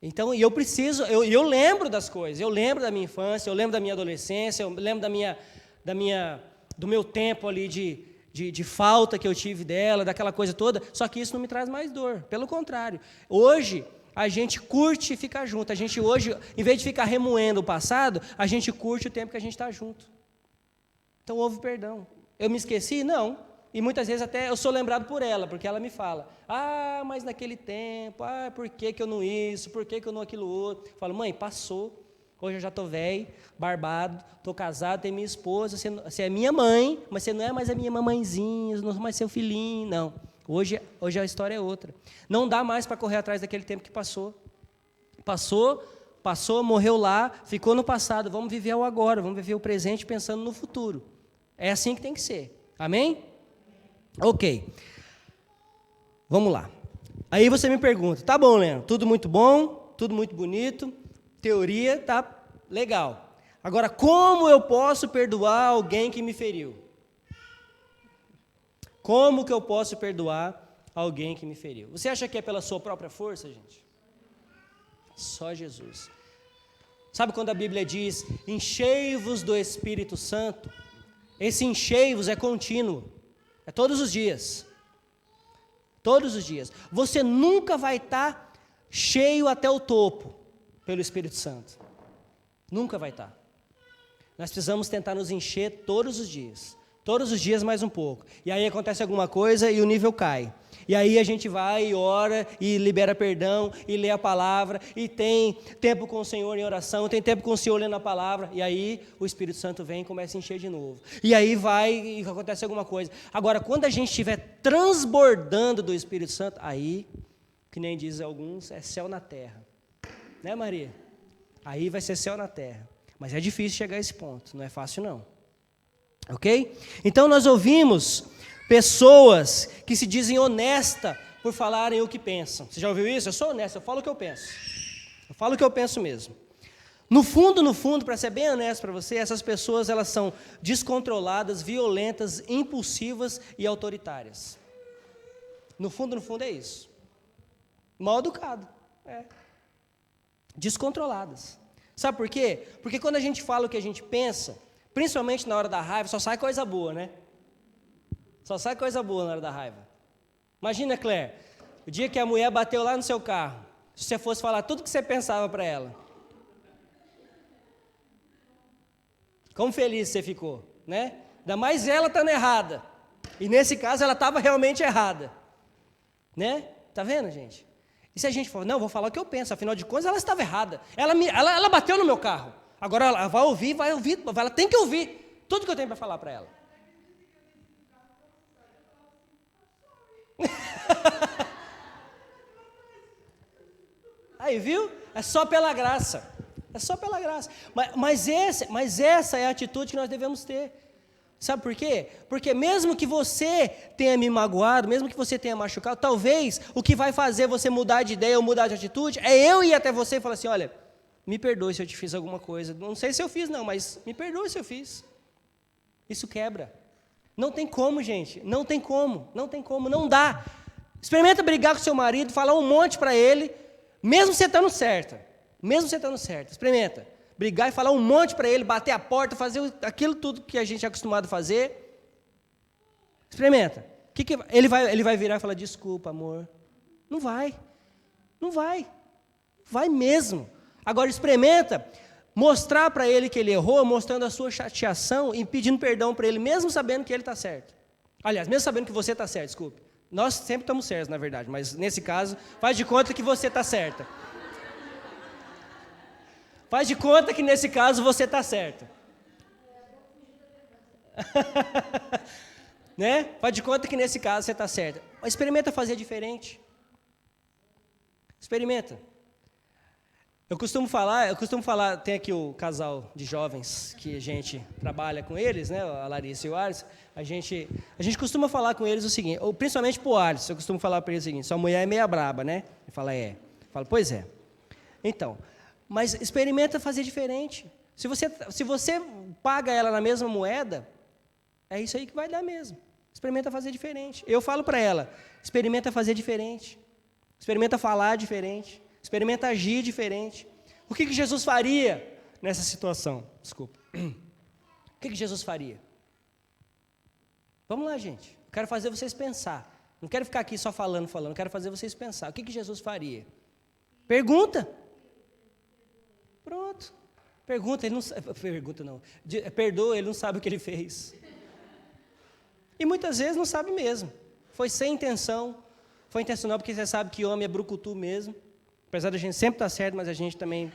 Então, eu lembro das coisas, eu lembro da minha infância, eu lembro da minha adolescência, eu lembro do meu tempo ali de falta que eu tive dela, daquela coisa toda, só que isso não me traz mais dor, pelo contrário. Hoje, a gente curte ficar junto, a gente hoje, em vez de ficar remoendo o passado, a gente curte o tempo que a gente está junto. Então, houve perdão. Eu me esqueci? Não. E muitas vezes até eu sou lembrado por ela, porque ela me fala, mas naquele tempo, por que eu não isso, por que eu não aquilo outro? Eu falo, mãe, passou, hoje eu já estou velho, barbado, estou casado, tenho minha esposa, você é minha mãe, mas você não é mais a minha mamãezinha, não é mais seu filhinho, não. Hoje a história é outra. Não dá mais para correr atrás daquele tempo que passou. Passou, morreu lá, ficou no passado, vamos viver o agora, vamos viver o presente pensando no futuro. É assim que tem que ser, amém? Ok, vamos lá. Aí você me pergunta, tá bom, Leandro, tudo muito bom, tudo muito bonito, teoria tá legal. Agora, como eu posso perdoar alguém que me feriu? Como que eu posso perdoar alguém que me feriu? Você acha que é pela sua própria força, gente? Só Jesus. Sabe quando a Bíblia diz, enchei-vos do Espírito Santo? Esse enchei-vos é contínuo. É todos os dias. Todos os dias. Você nunca vai estar cheio até o topo pelo Espírito Santo. Nunca vai estar. Nós precisamos tentar nos encher todos os dias. Todos os dias mais um pouco. E aí acontece alguma coisa e o nível cai. E aí a gente vai e ora e libera perdão e lê a palavra e tem tempo com o Senhor em oração, tem tempo com o Senhor lendo a palavra, e aí o Espírito Santo vem e começa a encher de novo. E aí vai e acontece alguma coisa. Agora, quando a gente estiver transbordando do Espírito Santo, aí, que nem dizem alguns, é céu na terra. Né, Maria? Aí vai ser céu na terra. Mas é difícil chegar a esse ponto, não é fácil não. Ok? Então nós ouvimos pessoas que se dizem honestas por falarem o que pensam. Você já ouviu isso? Eu sou honesto, eu falo o que eu penso. Eu falo o que eu penso mesmo. No fundo, para ser bem honesto para você, essas pessoas elas são descontroladas, violentas, impulsivas e autoritárias. No fundo é isso. Mal educado. Descontroladas. Sabe por quê? Porque quando a gente fala o que a gente pensa, principalmente na hora da raiva, só sai coisa boa, né? Só sai coisa boa na hora da raiva. Imagina, Claire, o dia que a mulher bateu lá no seu carro, se você fosse falar tudo que você pensava para ela. Como feliz você ficou, né? Ainda mais ela estando errada. E nesse caso ela estava realmente errada. Né? Tá vendo, gente? E se a gente falar, não, vou falar o que eu penso, afinal de contas ela estava errada. Ela bateu no meu carro. Agora ela vai ouvir, ela tem que ouvir tudo que eu tenho para falar para ela. Aí, viu? É só pela graça. É só pela graça. Mas essa é a atitude que nós devemos ter. Sabe por quê? Porque mesmo que você tenha me magoado, mesmo que você tenha machucado, talvez o que vai fazer você mudar de ideia ou mudar de atitude é eu ir até você e falar assim, olha, me perdoe se eu te fiz alguma coisa. Não sei se eu fiz não, mas me perdoe se eu fiz. Isso quebra. Não tem como, gente. Não tem como. Não dá. Experimenta brigar com seu marido, falar um monte para ele, mesmo você estando certa. Experimenta. Brigar e falar um monte para ele, bater a porta, fazer aquilo tudo que a gente é acostumado a fazer. Experimenta. Ele vai virar e falar, desculpa, amor. Não vai. Vai mesmo. Agora experimenta mostrar para ele que ele errou, mostrando a sua chateação e pedindo perdão para ele, mesmo sabendo que ele está certo. Aliás, mesmo sabendo que você está certo, desculpe. Nós sempre estamos certos, na verdade, mas nesse caso, faz de conta que você está certa. Faz de conta que nesse caso você está certa. Né? Faz de conta que nesse caso você está certa. Mas experimenta fazer diferente. Experimenta. Eu costumo falar, tem aqui o casal de jovens que a gente trabalha com eles, né, a Larissa e o Alisson, a gente costuma falar com eles o seguinte, ou principalmente para o Alisson, eu costumo falar para ele o seguinte, sua mulher é meia braba, né? Ele fala, é. Eu falo, pois é. Então, mas experimenta fazer diferente. Se você paga ela na mesma moeda, é isso aí que vai dar mesmo. Experimenta fazer diferente. Eu falo para ela, experimenta fazer diferente. Experimenta falar diferente. Experimenta agir diferente. O que Jesus faria nessa situação? Desculpa. O que Jesus faria? Vamos lá, gente. Eu quero fazer vocês pensar. Não quero ficar aqui só falando. Eu quero fazer vocês pensar. O que Jesus faria? Pergunta. Pronto. Pergunta, ele não sabe. Pergunta não. Perdoa, ele não sabe o que ele fez. E muitas vezes não sabe mesmo. Foi sem intenção. Foi intencional porque você sabe que homem é brucutu mesmo. Apesar da gente sempre estar certo, mas a gente também...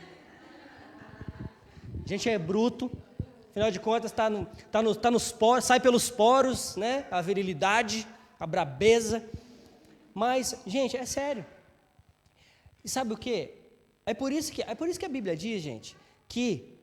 A gente é bruto. Afinal de contas, tá nos poros, sai pelos poros, né? A virilidade, a brabeza. Mas, gente, é sério. E sabe o quê? É por isso que a Bíblia diz, gente, que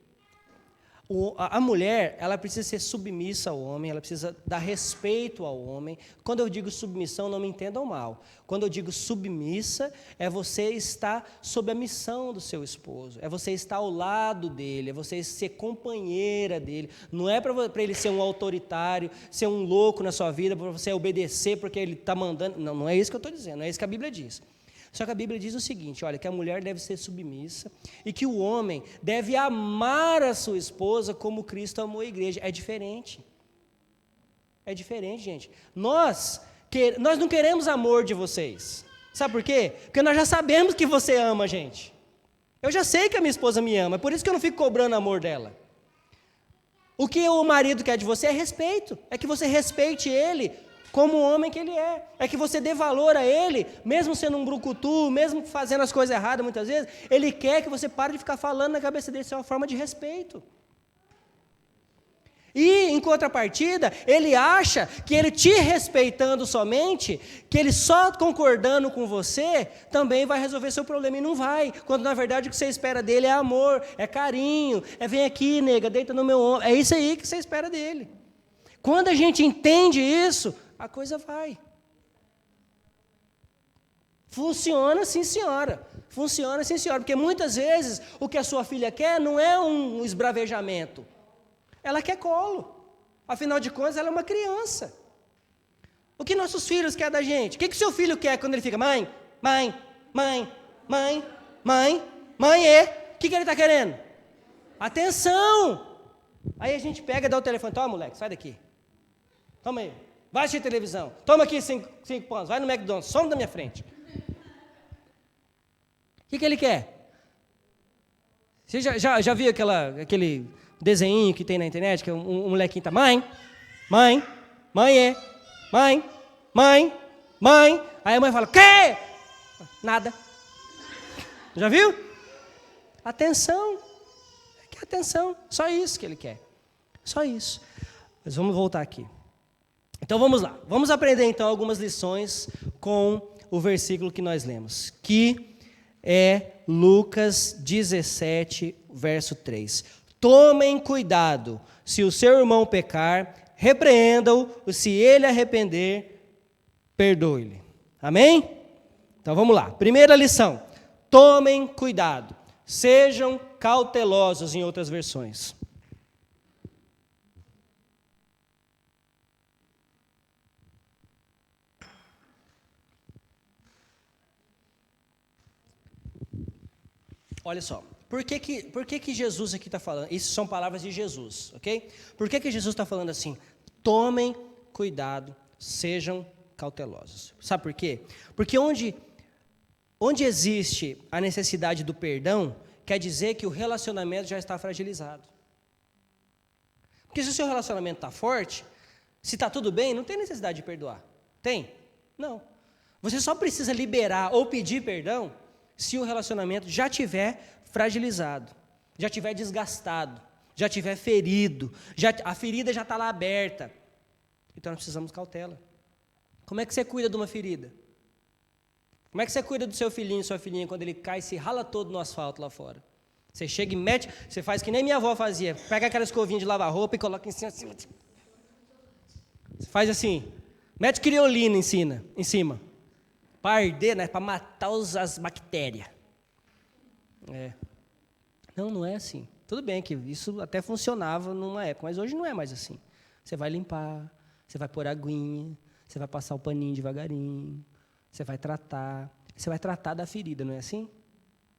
a mulher, ela precisa ser submissa ao homem, ela precisa dar respeito ao homem. Quando eu digo submissão, não me entendam mal. Quando eu digo submissa, é você estar sob a missão do seu esposo, é você estar ao lado dele, é você ser companheira dele. Não é para ele ser um autoritário, ser um louco na sua vida, para você obedecer porque ele está mandando. Não é isso que eu estou dizendo, não é isso que a Bíblia diz. Só que a Bíblia diz o seguinte, olha, que a mulher deve ser submissa e que o homem deve amar a sua esposa como Cristo amou a igreja. É diferente. É diferente, gente. Nós nós não queremos amor de vocês. Sabe por quê? Porque nós já sabemos que você ama a gente. Eu já sei que a minha esposa me ama, é por isso que eu não fico cobrando amor dela. O que o marido quer de você é respeito, é que você respeite ele como o homem que ele é que você dê valor a ele, mesmo sendo um brucutu, mesmo fazendo as coisas erradas muitas vezes, ele quer que você pare de ficar falando na cabeça dele, isso é uma forma de respeito. E, em contrapartida, ele acha que ele te respeitando somente, que ele só concordando com você, também vai resolver seu problema, e não vai, quando na verdade o que você espera dele é amor, é carinho, é vem aqui, nega, deita no meu ombro, é isso aí que você espera dele. Quando a gente entende isso, a coisa vai. Funciona sim, senhora. Funciona sim, senhora, porque muitas vezes o que a sua filha quer não é um esbravejamento. Ela quer colo. Afinal de contas, ela é uma criança. O que nossos filhos querem da gente? O que seu filho quer quando ele fica, mãe, mãe, mãe, mãe, mãe, mãe, o que ele está querendo? Atenção! Aí a gente pega e dá o telefone, toma moleque, sai daqui. Toma aí, vai assistir televisão. Toma aqui 5 pontos, vai no McDonald's, some da minha frente. O que ele quer? Você já viu aquele desenho que tem na internet, que um molequinho tá, mãe, mãe, mãe, mãe, mãe, mãe. Aí a mãe fala, quê? Nada. Já viu? Atenção. Quer atenção. Só isso que ele quer. Só isso. Mas vamos voltar aqui. Então vamos lá. Vamos aprender então algumas lições com o versículo que nós lemos, que é Lucas 17, verso 3. Tomem cuidado, se o seu irmão pecar, repreenda-o, se ele arrepender, perdoe-lhe. Amém? Então vamos lá. Primeira lição, tomem cuidado, sejam cautelosos em outras versões. Olha só. Por que Jesus aqui está falando? Isso são palavras de Jesus, ok? Por que Jesus está falando assim? Tomem cuidado, sejam cautelosos. Sabe por quê? Porque onde existe a necessidade do perdão, quer dizer que o relacionamento já está fragilizado. Porque se o seu relacionamento está forte, se está tudo bem, não tem necessidade de perdoar. Tem? Não. Você só precisa liberar ou pedir perdão se o relacionamento já tiver fragilizado, já tiver desgastado, já tiver ferido, a ferida já está lá aberta. Então nós precisamos cautela. Como é que você cuida de uma ferida? Como é que você cuida do seu filhinho, sua filhinha, quando ele cai e se rala todo no asfalto lá fora? Você chega e mete, você faz que nem minha avó fazia, pega aquela escovinha de lavar roupa e coloca em cima. Você faz assim, mete criolina em cima, para arder, né, para matar as bactérias. Não é assim. Tudo bem que isso até funcionava numa época, mas hoje não é mais assim. Você vai limpar, você vai pôr aguinha, você vai passar o paninho devagarinho, você vai tratar da ferida, não é assim?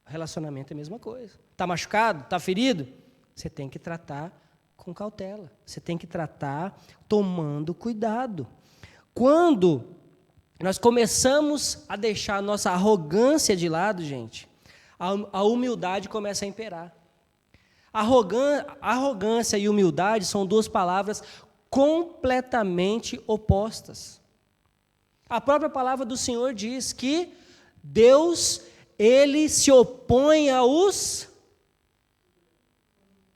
O relacionamento é a mesma coisa. Está machucado? Está ferido? Você tem que tratar com cautela. Você tem que tratar tomando cuidado. Quando nós começamos a deixar a nossa arrogância de lado, gente, a humildade começa a imperar. Arrogância e humildade são duas palavras completamente opostas. A própria palavra do Senhor diz que Deus, Ele se opõe aos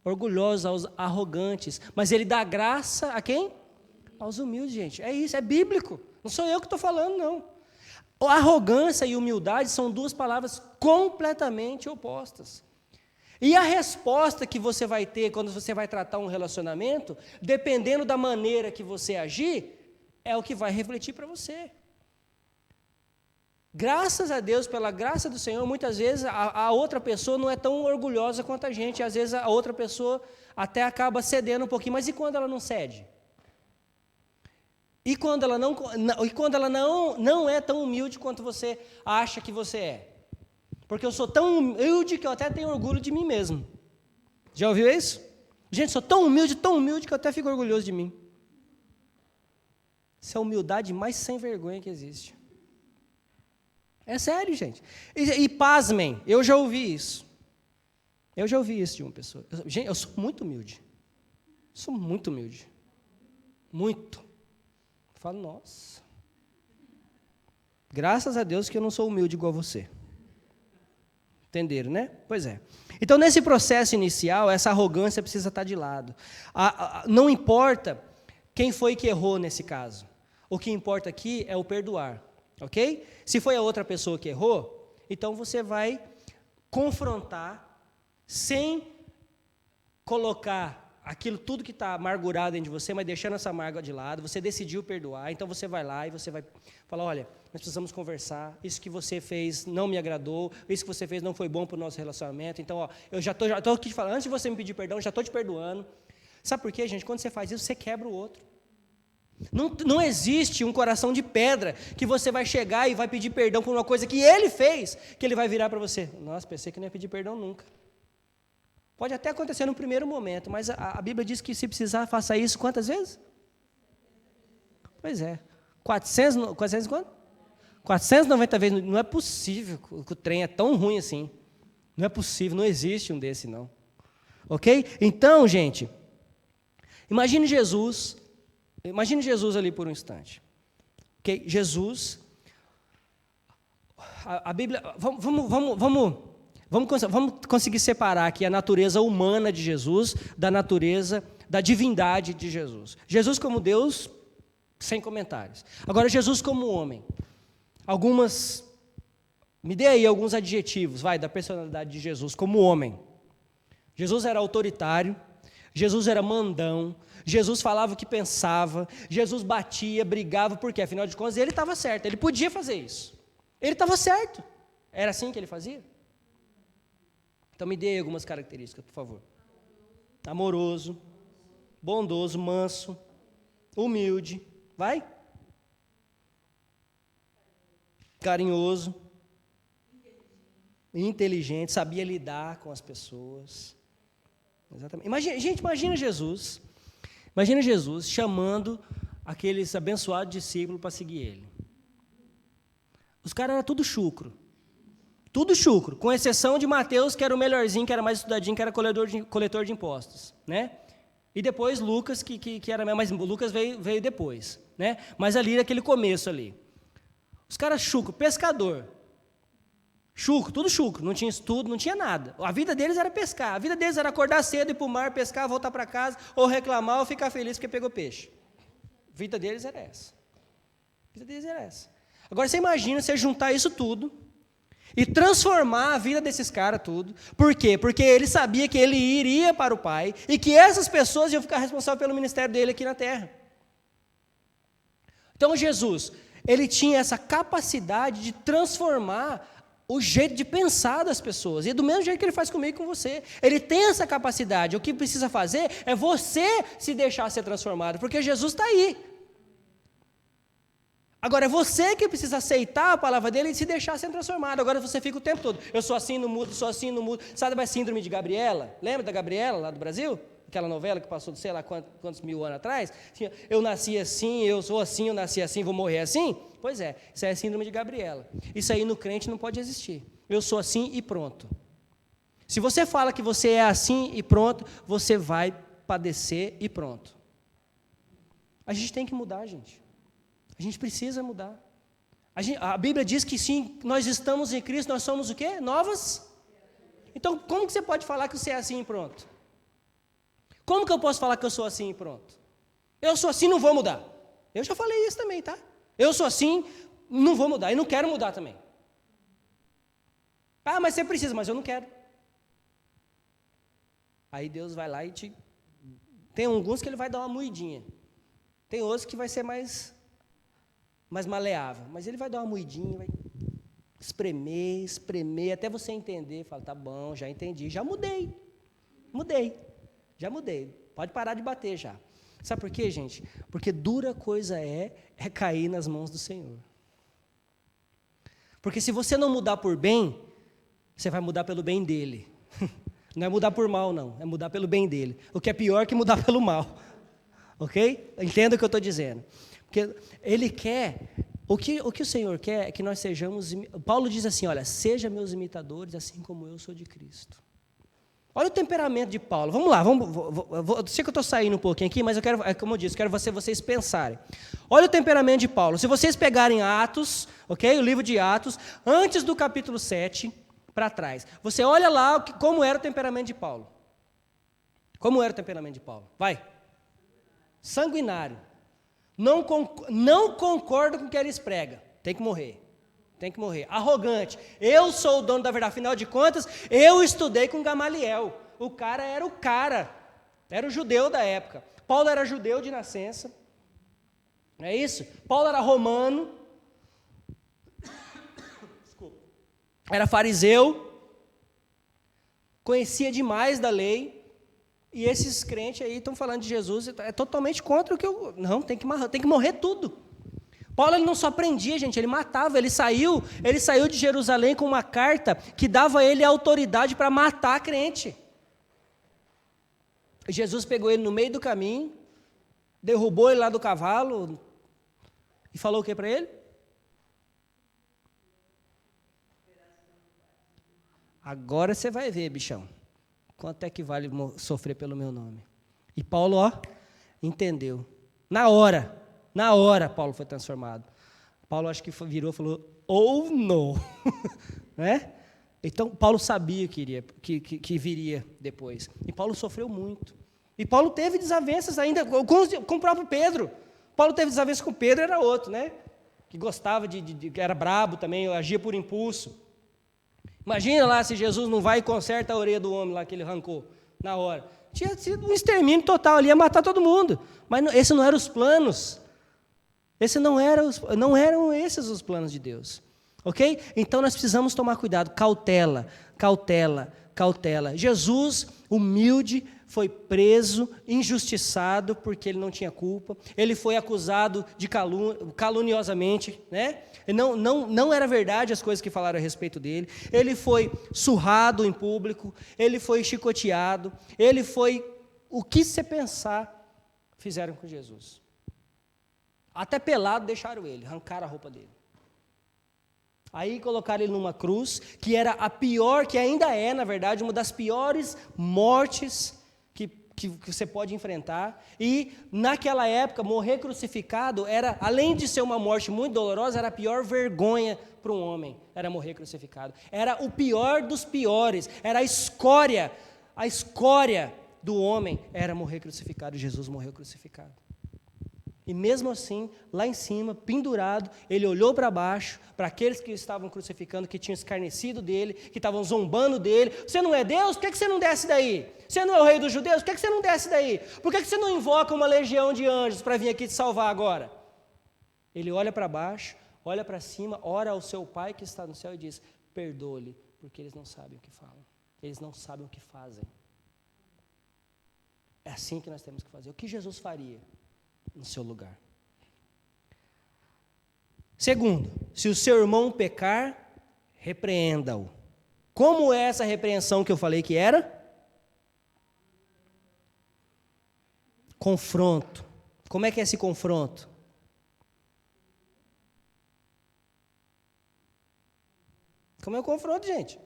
orgulhosos, aos arrogantes, mas Ele dá graça a quem? Aos humildes, gente. É isso, é bíblico. Não sou eu que estou falando, não. Arrogância e humildade são duas palavras completamente opostas. E a resposta que você vai ter quando você vai tratar um relacionamento, dependendo da maneira que você agir, é o que vai refletir para você. Graças a Deus, pela graça do Senhor, muitas vezes a outra pessoa não é tão orgulhosa quanto a gente, às vezes a outra pessoa até acaba cedendo um pouquinho, mas e quando ela não cede? E quando ela não é tão humilde quanto você acha que você é? Porque eu sou tão humilde que eu até tenho orgulho de mim mesmo. Já ouviu isso? Gente, sou tão humilde que eu até fico orgulhoso de mim. Isso é a humildade mais sem vergonha que existe. É sério, gente. E pasmem, eu já ouvi isso. Eu já ouvi isso de uma pessoa. Gente, eu sou muito humilde. Sou muito humilde. Muito. Eu falo, nossa. Graças a Deus que eu não sou humilde igual a você. Entenderam, né? Pois é. Então, nesse processo inicial, essa arrogância precisa estar de lado. Não importa quem foi que errou nesse caso. O que importa aqui é o perdoar, ok? Se foi a outra pessoa que errou, então você vai confrontar sem colocar aquilo tudo que está amargurado dentro de você, mas deixando essa mágoa de lado. Você decidiu perdoar, então você vai lá e você vai falar, olha, nós precisamos conversar, isso que você fez não me agradou, isso que você fez não foi bom para o nosso relacionamento, então ó, eu já estou aqui te falando, antes de você me pedir perdão, eu já estou te perdoando. Sabe por quê, gente? Quando você faz isso, você quebra o outro. Não existe um coração de pedra que você vai chegar e vai pedir perdão por uma coisa que ele fez, que ele vai virar para você. Nossa, pensei que não ia pedir perdão nunca. Pode até acontecer no primeiro momento, mas a Bíblia diz que se precisar, faça isso quantas vezes? Pois é. 400 quanto? 490 vezes. Não é possível que o trem é tão ruim assim. Não é possível, não existe um desse não. Ok? Então, gente, imagine Jesus ali por um instante. Ok? Jesus, a Bíblia, vamos conseguir separar aqui a natureza humana de Jesus da natureza, da divindade de Jesus. Jesus como Deus, sem comentários. Agora, Jesus como homem. Me dê aí alguns adjetivos, da personalidade de Jesus como homem. Jesus era autoritário, Jesus era mandão, Jesus falava o que pensava, Jesus batia, brigava, porque afinal de contas ele estava certo, ele podia fazer isso. Ele estava certo. Era assim que ele fazia? Então me dê algumas características, por favor. Amoroso, bondoso, manso, humilde, vai? Carinhoso, inteligente, sabia lidar com as pessoas. Exatamente. Imagina Jesus. Imagina Jesus chamando aqueles abençoados discípulos para seguir ele. Os caras eram tudo chucro. Tudo chucro, com exceção de Mateus, que era o melhorzinho, que era mais estudadinho, que era coletor de impostos, né? E depois Lucas, que era mais, mas Lucas veio depois, né? Mas ali, naquele começo ali. Os caras chucro, pescador. Chucro, tudo chucro, não tinha estudo, não tinha nada. A vida deles era pescar, a vida deles era acordar cedo, ir para o mar, pescar, voltar para casa, ou reclamar, ou ficar feliz porque pegou peixe. A vida deles era essa. Agora você imagina você juntar isso tudo e transformar a vida desses caras tudo. Por quê? Porque ele sabia que ele iria para o Pai e que essas pessoas iam ficar responsáveis pelo ministério dele aqui na terra. Então Jesus, ele tinha essa capacidade de transformar o jeito de pensar das pessoas, e do mesmo jeito que ele faz comigo e com você, ele tem essa capacidade. O que precisa fazer é você se deixar ser transformado, porque Jesus está aí. Agora é você que precisa aceitar a palavra dele e se deixar ser transformado. Agora você fica o tempo todo, eu sou assim, não mudo, sou assim, não mudo. Sabe a síndrome de Gabriela? Lembra da Gabriela lá do Brasil? Aquela novela que passou de sei lá quantos mil anos atrás? Eu nasci assim, eu sou assim, eu nasci assim, vou morrer assim? Pois é, isso é a síndrome de Gabriela. Isso aí no crente não pode existir. Eu sou assim e pronto. Se você fala que você é assim e pronto, você vai padecer e pronto. A gente tem que mudar, gente. A gente precisa mudar. A Bíblia diz que sim, nós estamos em Cristo, nós somos o quê? Novas? Então, como que você pode falar que você é assim e pronto? Como que eu posso falar que eu sou assim e pronto? Eu sou assim, não vou mudar. Eu já falei isso também, tá? Eu sou assim, não vou mudar e não quero mudar também. Ah, mas você precisa, mas eu não quero. Aí Deus vai lá e te... Tem alguns que ele vai dar uma moidinha. Tem outros que vai ser mais maleável. Mas ele vai dar uma moidinha, vai espremer, até você entender. Fala, tá bom, já entendi, já mudei. Já mudei. Pode parar de bater já. Sabe por quê, gente? Porque dura coisa é cair nas mãos do Senhor. Porque se você não mudar por bem, você vai mudar pelo bem dele. Não é mudar por mal, não. É mudar pelo bem dele. O que é pior que mudar pelo mal. Ok? Entenda o que eu estou dizendo. Porque Ele quer, o que o Senhor quer é que nós sejamos, Paulo diz assim, olha, seja meus imitadores, assim como eu sou de Cristo. Olha o temperamento de Paulo. Vamos lá, eu sei que eu estou saindo um pouquinho aqui, mas eu quero, como eu disse, quero vocês pensarem. Olha o temperamento de Paulo. Se vocês pegarem Atos, ok? O livro de Atos, antes do capítulo 7, para trás. Você olha lá como era o temperamento de Paulo. Como era o temperamento de Paulo? Vai. Sanguinário. Não concorda com o que eles pregam. Tem que morrer. Tem que morrer. Arrogante. Eu sou o dono da verdade. Afinal de contas, eu estudei com Gamaliel. O cara. Era o judeu da época. Paulo era judeu de nascença. Não é isso? Paulo era romano. Desculpa. Era fariseu. Conhecia demais da lei. E esses crentes aí estão falando de Jesus. É totalmente contra o que eu... Não, tem que morrer tudo. Paulo ele não só prendia, gente, ele matava, ele saiu de Jerusalém com uma carta que dava a ele a autoridade para matar crente. Jesus pegou ele no meio do caminho, derrubou ele lá do cavalo e falou o que para ele? Agora você vai ver, bichão, quanto é que vale sofrer pelo meu nome. E Paulo, entendeu. Na hora, Paulo foi transformado. Paulo acho que virou e falou, oh, não. Né? Então, Paulo sabia que viria depois. E Paulo sofreu muito. E Paulo teve desavenças ainda com o próprio Pedro. Paulo teve desavenças com Pedro, era outro, né? Que gostava que era brabo também, agia por impulso. Imagina lá se Jesus não vai e conserta a orelha do homem lá que ele arrancou na hora. Tinha sido um extermínio total, ele ia matar todo mundo. Mas esse não eram os planos. Não eram esses os planos de Deus. Ok? Então nós precisamos tomar cuidado. Cautela. Jesus, humilde, foi preso, injustiçado, porque ele não tinha culpa. Ele foi acusado de caluniosamente, né? Não era verdade as coisas que falaram a respeito dele. Ele foi surrado em público, ele foi chicoteado, o que você pensar, fizeram com Jesus. Até pelado deixaram ele, arrancaram a roupa dele. Aí colocaram ele numa cruz, que era a pior, que ainda é, na verdade, uma das piores mortes que você pode enfrentar. E naquela época, morrer crucificado era, além de ser uma morte muito dolorosa, era a pior vergonha para um homem, era morrer crucificado. Era o pior dos piores, era a escória do homem, era morrer crucificado. Jesus morreu crucificado. E mesmo assim, lá em cima, pendurado, ele olhou para baixo, para aqueles que estavam crucificando, que tinham escarnecido dele, que estavam zombando dele. Você não é Deus? Por que você não desce daí? Você não é o rei dos judeus? Por que você não desce daí? Por que você não invoca uma legião de anjos para vir aqui te salvar agora? Ele olha para baixo, olha para cima, ora ao seu Pai que está no céu e diz, perdoe-lhe, porque eles não sabem o que falam. Eles não sabem o que fazem. É assim que nós temos que fazer. O que Jesus faria no seu lugar? Segundo, se o seu irmão pecar, repreenda-o. Como é essa repreensão que eu falei que era? Confronto. Como é que é esse confronto? Como é o confronto, gente?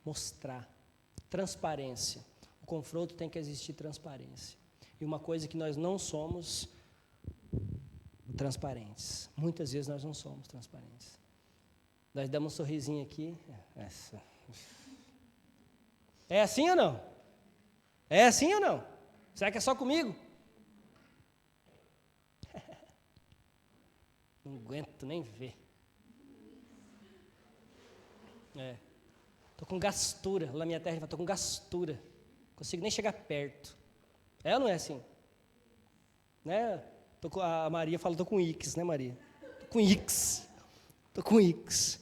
Mostrar. Transparência. O confronto tem que existir transparência. E uma coisa que nós não somos transparentes. Muitas vezes nós não somos transparentes. Nós damos um sorrisinho aqui. É assim ou não? É assim ou não? Será que é só comigo? Não aguento nem ver. Estou com gastura. Lá na minha terra, estou com gastura. Não consigo nem chegar perto. É ou não é assim? Né? A Maria fala, estou com Ix, né, Maria? Estou com Ix.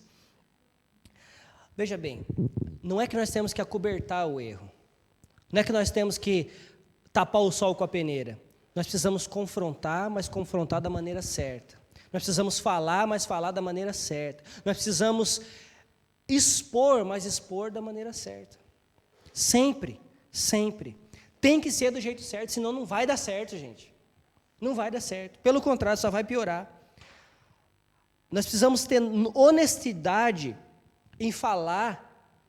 Veja bem, não é que nós temos que acobertar o erro. Não é que nós temos que tapar o sol com a peneira. Nós precisamos confrontar, mas confrontar da maneira certa. Nós precisamos falar, mas falar da maneira certa. Nós precisamos expor, mas expor da maneira certa. Sempre, sempre. Tem que ser do jeito certo, senão não vai dar certo, gente. Não vai dar certo. Pelo contrário, só vai piorar. Nós precisamos ter honestidade em falar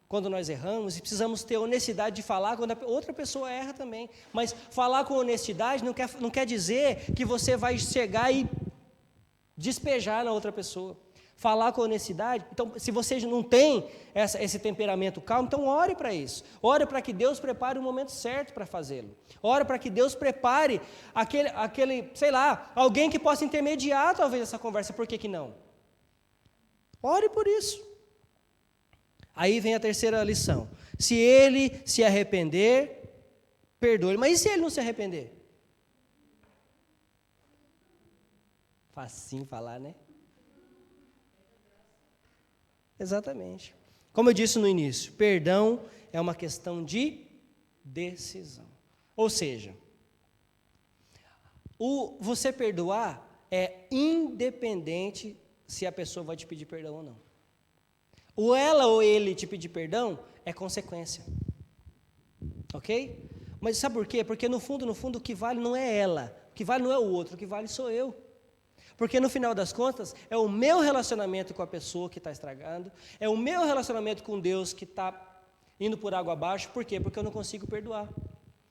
quando nós erramos, e precisamos ter honestidade de falar quando a outra pessoa erra também. Mas falar com honestidade não quer dizer que você vai chegar e despejar na outra pessoa. Falar com honestidade, então, se você não tem esse temperamento calmo, então ore para isso. Ore para que Deus prepare o momento certo para fazê-lo. Ore para que Deus prepare aquele, sei lá, alguém que possa intermediar talvez essa conversa. Por que não? Ore por isso. Aí vem a terceira lição. Se ele se arrepender, perdoe. Mas e se ele não se arrepender? Facinho falar, né? Exatamente. Como eu disse no início, perdão é uma questão de decisão. Ou seja, você perdoar é independente se a pessoa vai te pedir perdão ou não. O ela ou ele te pedir perdão é consequência. Ok? Mas sabe por quê? Porque no fundo, o que vale não é ela, o que vale não é o outro, o que vale sou eu. Porque no final das contas, é o meu relacionamento com a pessoa que está estragando, é o meu relacionamento com Deus que está indo por água abaixo. Por quê? Porque eu não consigo perdoar.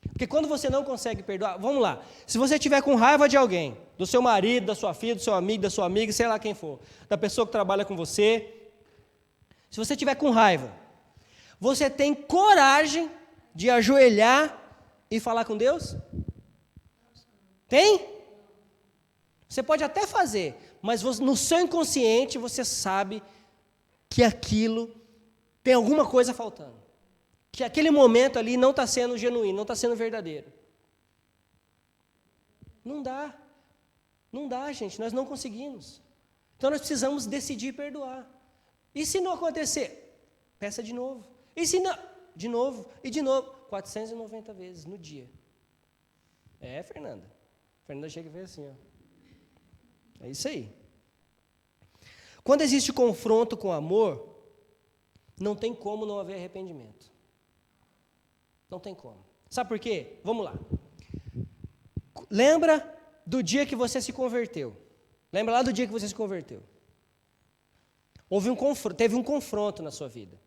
Porque quando você não consegue perdoar, vamos lá, se você estiver com raiva de alguém, do seu marido, da sua filha, do seu amigo, da sua amiga, sei lá quem for, da pessoa que trabalha com você, se você estiver com raiva, você tem coragem de ajoelhar e falar com Deus? Tem? Você pode até fazer, mas no seu inconsciente você sabe que aquilo tem alguma coisa faltando. Que aquele momento ali não está sendo genuíno, não está sendo verdadeiro. Não dá. Não dá, gente, nós não conseguimos. Então nós precisamos decidir perdoar. E se não acontecer? Peça de novo. E se não? De novo, e de novo. 490 vezes no dia. Fernanda. Fernanda chega e fez assim, ó. É isso aí. Quando existe confronto com amor, não tem como não haver arrependimento. Não tem como. Sabe por quê? Vamos lá. Lembra do dia que você se converteu. Lembra lá do dia que você se converteu. Teve um confronto na sua vida.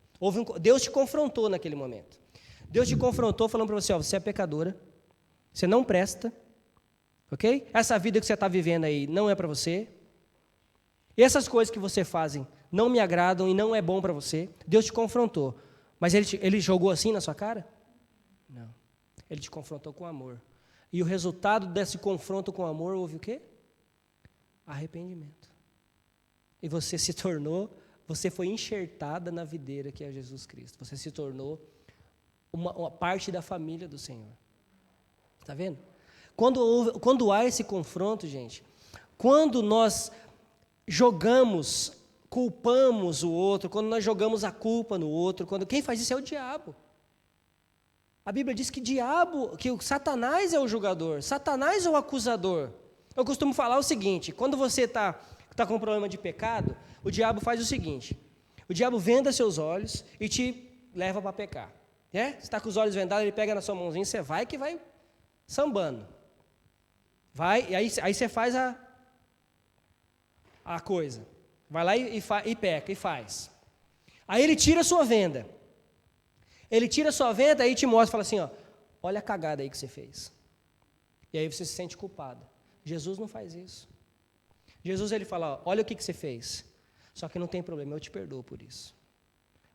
Deus te confrontou naquele momento. Deus te confrontou falando para você, ó, você é pecadora, você não presta, ok? Essa vida que você está vivendo aí não é para você. E essas coisas que você fazem não me agradam e não é bom para você. Deus te confrontou. Mas ele jogou assim na sua cara? Não. Ele te confrontou com amor. E o resultado desse confronto com amor houve o quê? Arrependimento. E você foi enxertada na videira que é Jesus Cristo. Você se tornou uma parte da família do Senhor. Está vendo? Quando há esse confronto, gente, quando nós culpamos o outro, quando nós jogamos a culpa no outro, quem faz isso é o diabo. A Bíblia diz que o Satanás é o julgador, Satanás é o acusador. Eu costumo falar o seguinte, quando você está com um problema de pecado, o diabo faz o seguinte, o diabo venda seus olhos e te leva para pecar. Você está com os olhos vendados, ele pega na sua mãozinha, você vai que vai sambando. Vai, e aí você faz a coisa. Vai lá e peca, e faz. Aí ele tira a sua venda. Ele tira a sua venda e te mostra, fala assim, ó, olha a cagada aí que você fez. E aí você se sente culpado. Jesus não faz isso. Jesus, ele fala, ó, olha o que você fez. Só que não tem problema, eu te perdoo por isso.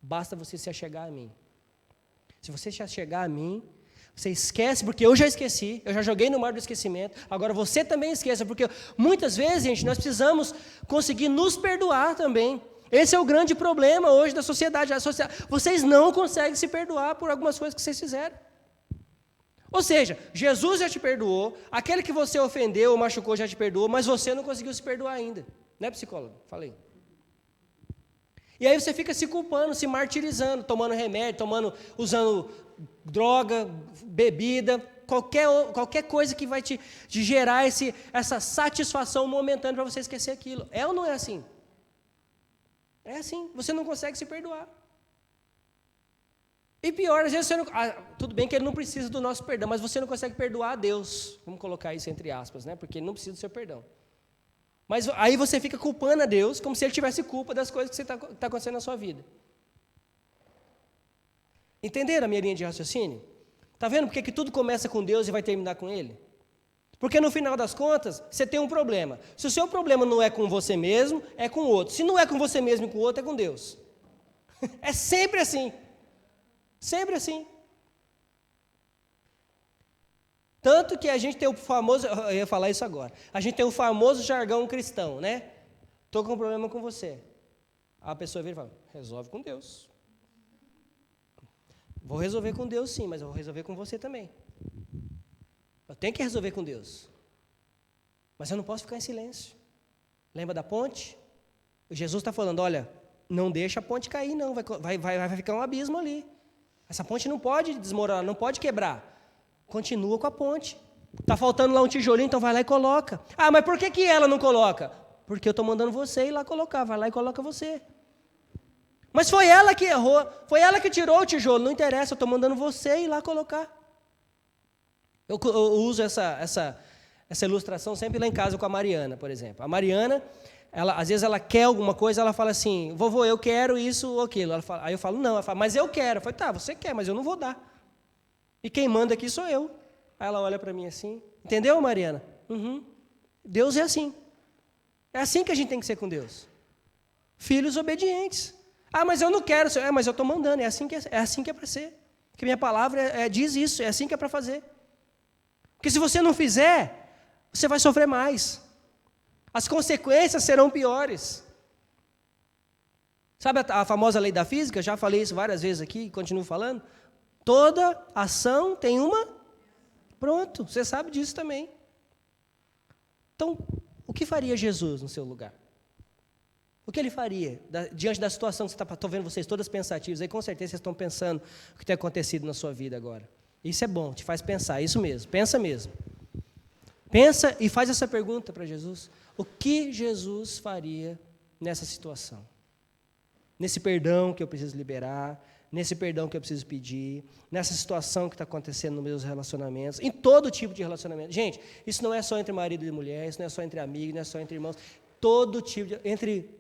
Basta você se achegar a mim. Se você se achegar a mim, você esquece, porque eu já esqueci, eu já joguei no mar do esquecimento, agora você também esqueça, porque muitas vezes, gente, nós precisamos conseguir nos perdoar também. Esse é o grande problema hoje da sociedade. Vocês não conseguem se perdoar por algumas coisas que vocês fizeram. Ou seja, Jesus já te perdoou, aquele que você ofendeu ou machucou já te perdoou, mas você não conseguiu se perdoar ainda. Não é, psicólogo? Falei. E aí você fica se culpando, se martirizando, tomando remédio, usando droga, bebida, qualquer coisa que vai te gerar essa satisfação momentânea para você esquecer aquilo. É ou não é assim? É assim, você não consegue se perdoar. E pior, às vezes você não... tudo bem que ele não precisa do nosso perdão, mas você não consegue perdoar a Deus. Vamos colocar isso entre aspas, né? Porque ele não precisa do seu perdão. Mas aí você fica culpando a Deus como se ele tivesse culpa das coisas que está acontecendo na sua vida. Entenderam a minha linha de raciocínio? Está vendo porque que tudo começa com Deus e vai terminar com Ele? Porque no final das contas, você tem um problema. Se o seu problema não é com você mesmo, é com o outro. Se não é com você mesmo e com o outro, é com Deus. É sempre assim. Sempre assim. Tanto que a gente tem o famoso, eu ia falar isso agora, a gente tem o famoso jargão cristão, né? Estou com um problema com você. A pessoa vira e fala, resolve com Deus. Vou resolver com Deus sim, mas eu vou resolver com você também. Eu tenho que resolver com Deus. Mas eu não posso ficar em silêncio. Lembra da ponte? Jesus está falando, olha, não deixa a ponte cair não, vai ficar um abismo ali. Essa ponte não pode desmoronar, não pode quebrar. Continua com a ponte. Está faltando lá um tijolinho, então vai lá e coloca. Ah, mas por que ela não coloca? Porque eu estou mandando você ir lá colocar, vai lá e coloca você. Mas foi ela que errou, foi ela que tirou o tijolo, não interessa, eu estou mandando você ir lá colocar. Eu uso essa ilustração sempre lá em casa com a Mariana, por exemplo. A Mariana, às vezes ela quer alguma coisa, ela fala assim, vovô, eu quero isso ou aquilo. Aí eu falo, não, ela fala, mas eu quero. Eu falo, tá, você quer, mas eu não vou dar. E quem manda aqui sou eu. Aí ela olha para mim assim, entendeu, Mariana? Uhum. Deus é assim. É assim que a gente tem que ser com Deus. Filhos obedientes. Ah, mas eu não quero. Mas eu estou mandando, é assim que é para ser. Porque minha palavra diz isso, é assim que é para fazer. Porque se você não fizer, você vai sofrer mais. As consequências serão piores. Sabe a famosa lei da física? Já falei isso várias vezes aqui e continuo falando. Toda ação tem uma... Pronto, você sabe disso também. Então, o que faria Jesus no seu lugar? O que ele faria diante da situação que você está... Estou vendo vocês todas pensativas, aí com certeza vocês estão pensando o que tem acontecido na sua vida agora. Isso é bom, te faz pensar, isso mesmo, pensa mesmo. Pensa e faz essa pergunta para Jesus. O que Jesus faria nessa situação? Nesse perdão que eu preciso liberar, nesse perdão que eu preciso pedir, nessa situação que está acontecendo nos meus relacionamentos, em todo tipo de relacionamento. Gente, isso não é só entre marido e mulher, isso não é só entre amigos, não é só entre irmãos, todo tipo de... Entre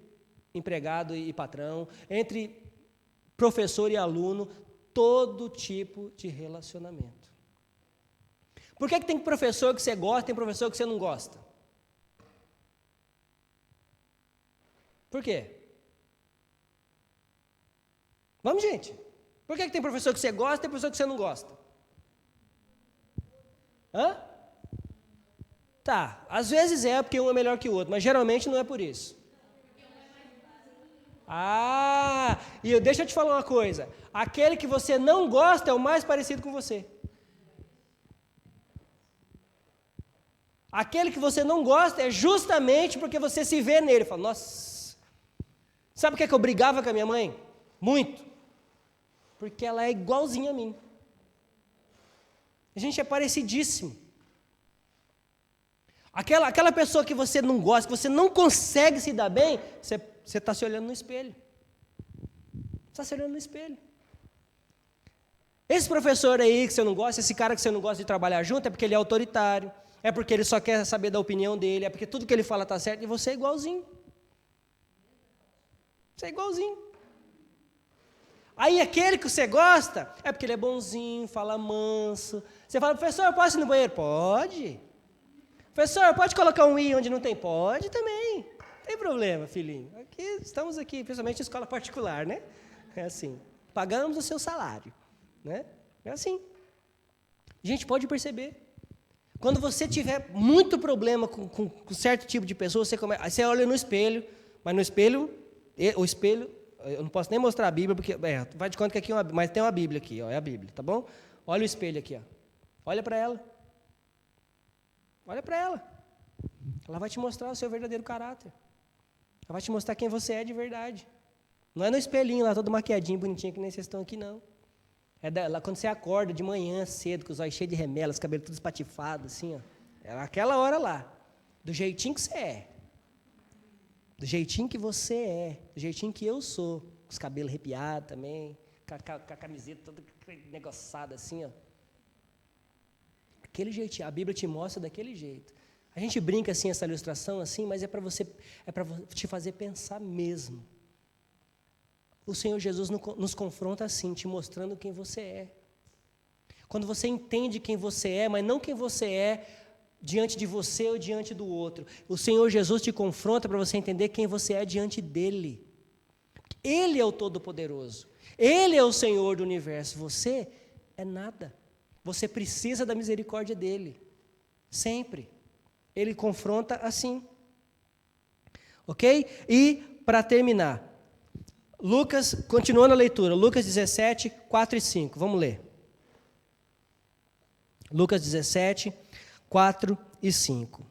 empregado e patrão, entre professor e aluno, todo tipo de relacionamento. Por que tem professor que você gosta e tem professor que você não gosta? Por quê? Vamos, gente. Por que tem professor que você gosta e tem professor que você não gosta? Hã? Tá, às vezes é porque um é melhor que o outro, mas geralmente não é por isso. Ah, e deixa eu te falar uma coisa. Aquele que você não gosta é o mais parecido com você. Aquele que você não gosta é justamente porque você se vê nele. Fala, nossa, sabe o que eu brigava com a minha mãe? Muito. Porque ela é igualzinha a mim. A gente é parecidíssimo. Aquela pessoa que você não gosta, que você não consegue se dar bem, você está se olhando no espelho. Você está se olhando no espelho. Esse professor aí que você não gosta, esse cara que você não gosta de trabalhar junto, é porque ele é autoritário, é porque ele só quer saber da opinião dele, é porque tudo que ele fala está certo, e você é igualzinho. Você é igualzinho. Aí aquele que você gosta, é porque ele é bonzinho, fala manso. Você fala, professor, eu posso ir no banheiro? Pode. Professor, pode colocar um i onde não tem? Pode também. Não tem problema, filhinho. Estamos aqui, principalmente em escola particular, né? É assim. Pagamos o seu salário, né? É assim. A gente pode perceber. Quando você tiver muito problema com certo tipo de pessoa, você olha no espelho, mas no espelho, o espelho, eu não posso nem mostrar a Bíblia, porque vai de conta que aqui mas tem uma Bíblia aqui, ó, é a Bíblia, tá bom? Olha o espelho aqui, ó. Olha para ela. Olha para ela. Ela vai te mostrar o seu verdadeiro caráter. Ela vai te mostrar quem você é de verdade. Não é no espelhinho lá, todo maquiadinho, bonitinho, que nem vocês estão aqui, não. É lá quando você acorda de manhã cedo, com os olhos cheios de remelas, cabelo tudo espatifado, assim, ó. É naquela hora lá. Do jeitinho que você é. Do jeitinho que você é. Do jeitinho que eu sou. Com os cabelos arrepiados também. com a camiseta toda negociada assim, ó. Aquele jeitinho, a Bíblia te mostra daquele jeito. A gente brinca assim, essa ilustração assim, mas é para te fazer pensar mesmo. O Senhor Jesus nos confronta assim, te mostrando quem você é. Quando você entende quem você é, mas não quem você é diante de você ou diante do outro. O Senhor Jesus te confronta para você entender quem você é diante dEle. Ele é o Todo-Poderoso. Ele é o Senhor do universo. Você é nada. Você precisa da misericórdia dEle. Sempre. Ele confronta assim. Ok? E, para terminar, Lucas, continuando a leitura, Lucas 17, 4 e 5. Vamos ler. Lucas 17, 4 e 5.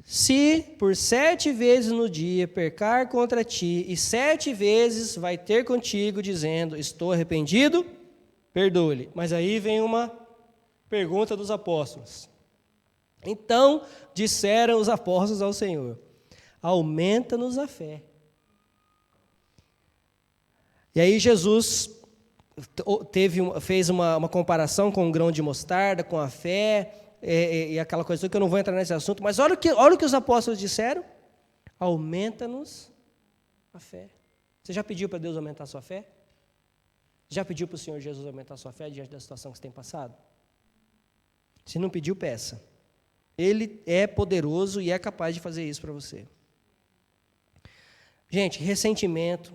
Se por 7 vezes no dia pecar contra ti, e 7 vezes vai ter contigo, dizendo, estou arrependido, perdoe-lhe. Mas aí vem uma pergunta dos apóstolos. Então disseram os apóstolos ao Senhor, aumenta-nos a fé. E aí Jesus fez uma comparação com o grão de mostarda, com a fé, e aquela coisa que eu não vou entrar nesse assunto, mas olha o que os apóstolos disseram, aumenta-nos a fé. Você já pediu para Deus aumentar a sua fé? Já pediu para o Senhor Jesus aumentar a sua fé diante da situação que você tem passado? Se não pediu, peça. Ele é poderoso e é capaz de fazer isso para você. Gente, ressentimento,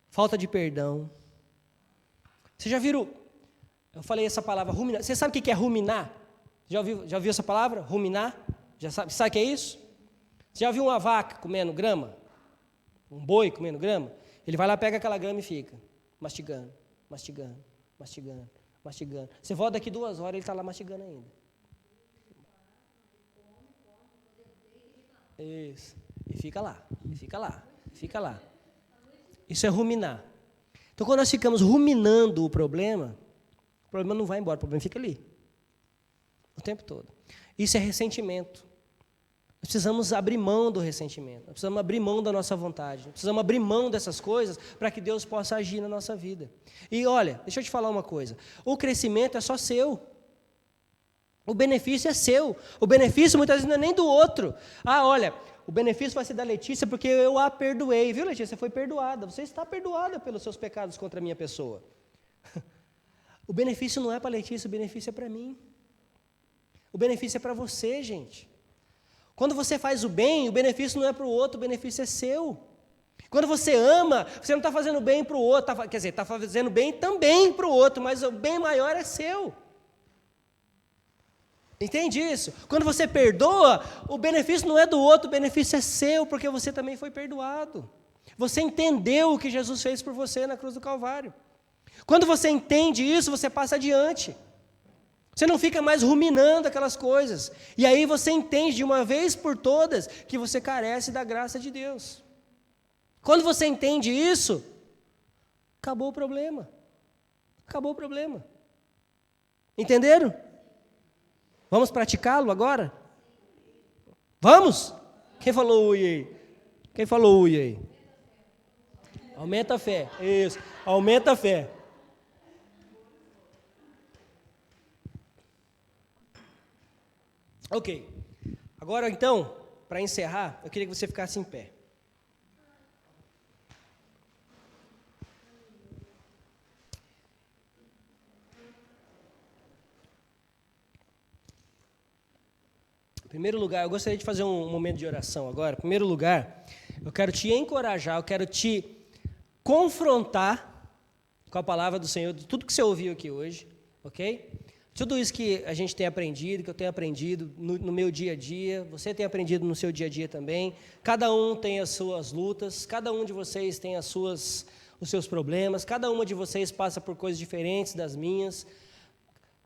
falta de perdão. Você já viram? Eu falei essa palavra, ruminar. Você sabe o que é ruminar? Já ouviu essa palavra? Ruminar? Sabe o que é isso? Você já viu uma vaca comendo grama? Um boi comendo grama? Ele vai lá, pega aquela grama e fica mastigando, mastigando, mastigando, mastigando. Você volta daqui 2 horas, ele está lá mastigando ainda. Isso. E fica lá, e fica lá, e fica lá. Isso é ruminar. Então, quando nós ficamos ruminando o problema não vai embora, o problema fica ali. O tempo todo. Isso é ressentimento. Nós precisamos abrir mão do ressentimento. Nós precisamos abrir mão da nossa vontade. Nós precisamos abrir mão dessas coisas para que Deus possa agir na nossa vida. E olha, deixa eu te falar uma coisa. O crescimento é só seu. O benefício é seu. O benefício muitas vezes não é nem do outro. Olha, o benefício vai ser da Letícia porque eu a perdoei. Viu, Letícia? Você foi perdoada. Você está perdoada pelos seus pecados contra a minha pessoa. O benefício não é para a Letícia, o benefício é para mim. O benefício é para você, gente. Quando você faz o bem, o benefício não é para o outro, o benefício é seu. Quando você ama, você não está fazendo bem para o outro, quer dizer, está fazendo bem também para o outro, mas o bem maior é seu. Entende isso? Quando você perdoa, o benefício não é do outro, o benefício é seu, porque você também foi perdoado. Você entendeu o que Jesus fez por você na cruz do Calvário. Quando você entende isso, você passa adiante. Você não fica mais ruminando aquelas coisas. E aí você entende de uma vez por todas que você carece da graça de Deus. Quando você entende isso, acabou o problema. Acabou o problema. Entenderam? Vamos praticá-lo agora? Vamos? Quem falou ui aí? Quem falou ui aí? Aumenta a fé. Isso. Aumenta a fé. Ok. Agora, então, para encerrar, eu queria que você ficasse em pé. Em primeiro lugar, eu gostaria de fazer um momento de oração agora. Em primeiro lugar, eu quero te encorajar, eu quero te confrontar com a palavra do Senhor, de tudo que você ouviu aqui hoje, ok? Tudo isso que a gente tem aprendido, que eu tenho aprendido no meu dia a dia, você tem aprendido no seu dia a dia também. Cada um tem as suas lutas, cada um de vocês tem os seus problemas, cada uma de vocês passa por coisas diferentes das minhas.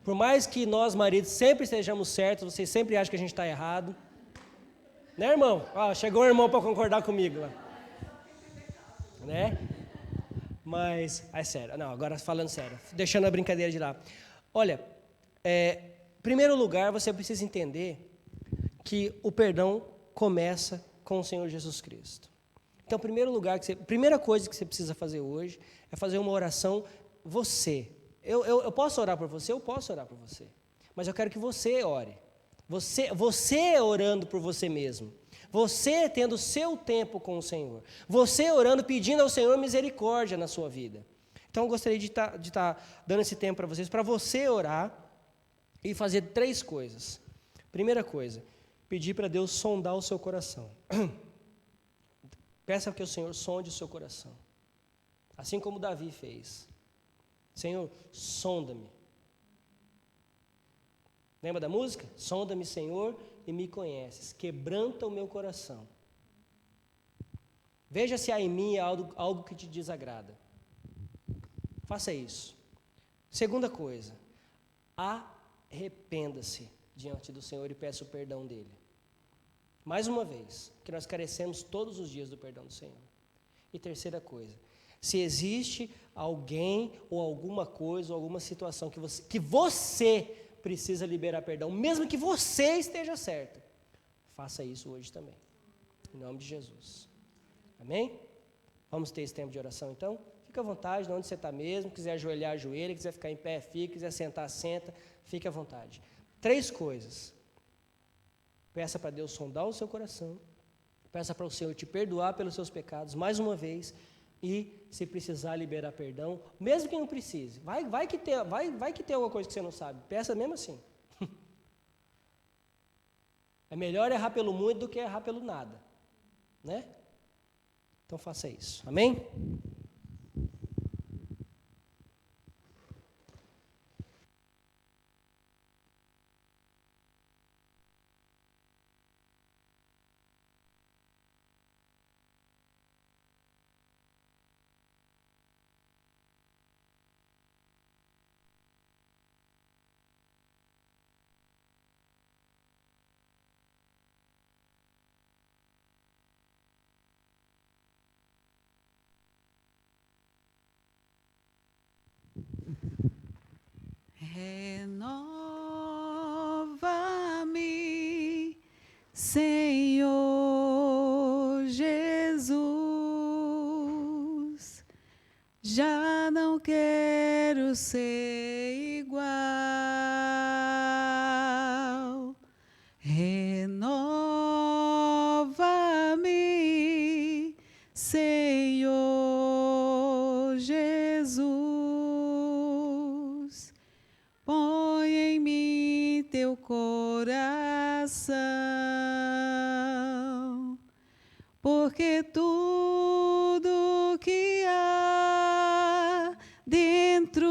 Por mais que nós, maridos, sempre estejamos certos, vocês sempre acham que a gente está errado. Né, irmão? Chegou um irmão para concordar comigo lá. Né? Mas, é sério. Não, agora falando sério, deixando a brincadeira de lado. Olha, em primeiro lugar, você precisa entender que o perdão começa com o Senhor Jesus Cristo. Então, primeira coisa que você precisa fazer hoje é fazer uma oração, você. Eu posso orar por você? Eu posso orar por você. Mas eu quero que você ore. Você orando por você mesmo. Você tendo o seu tempo com o Senhor. Você orando, pedindo ao Senhor misericórdia na sua vida. Então, eu gostaria de estar dando esse tempo para vocês, para você orar e fazer 3 coisas. Primeira coisa, pedir para Deus sondar o seu coração. Peça que o Senhor sonde o seu coração. Assim como Davi fez. Senhor, sonda-me. Lembra da música? Sonda-me, Senhor, e me conheces. Quebranta o meu coração. Veja se há em mim algo que te desagrada. Faça isso. Segunda coisa, arrependa-se diante do Senhor e peça o perdão dele. Mais uma vez, que nós carecemos todos os dias do perdão do Senhor. E terceira coisa, se existe alguém ou alguma coisa ou alguma situação que você precisa liberar perdão, mesmo que você esteja certo, faça isso hoje também, em nome de Jesus. Amém? Vamos ter esse tempo de oração então? Fica à vontade, onde você está mesmo, quiser ajoelhar, ajoelha, quiser ficar em pé, fica, quiser sentar, senta, fique à vontade. 3 coisas. Peça para Deus sondar o seu coração, peça para o Senhor te perdoar pelos seus pecados, mais uma vez, e se precisar liberar perdão, mesmo que não precise, vai que tem alguma coisa que você não sabe, peça mesmo assim. É melhor errar pelo muito do que errar pelo nada, né? Então faça isso, amém? Renova-me, Senhor Jesus, já não quero ser igual. Renova-me, Senhor Jesus, põe em mim teu coração, porque tudo que há dentro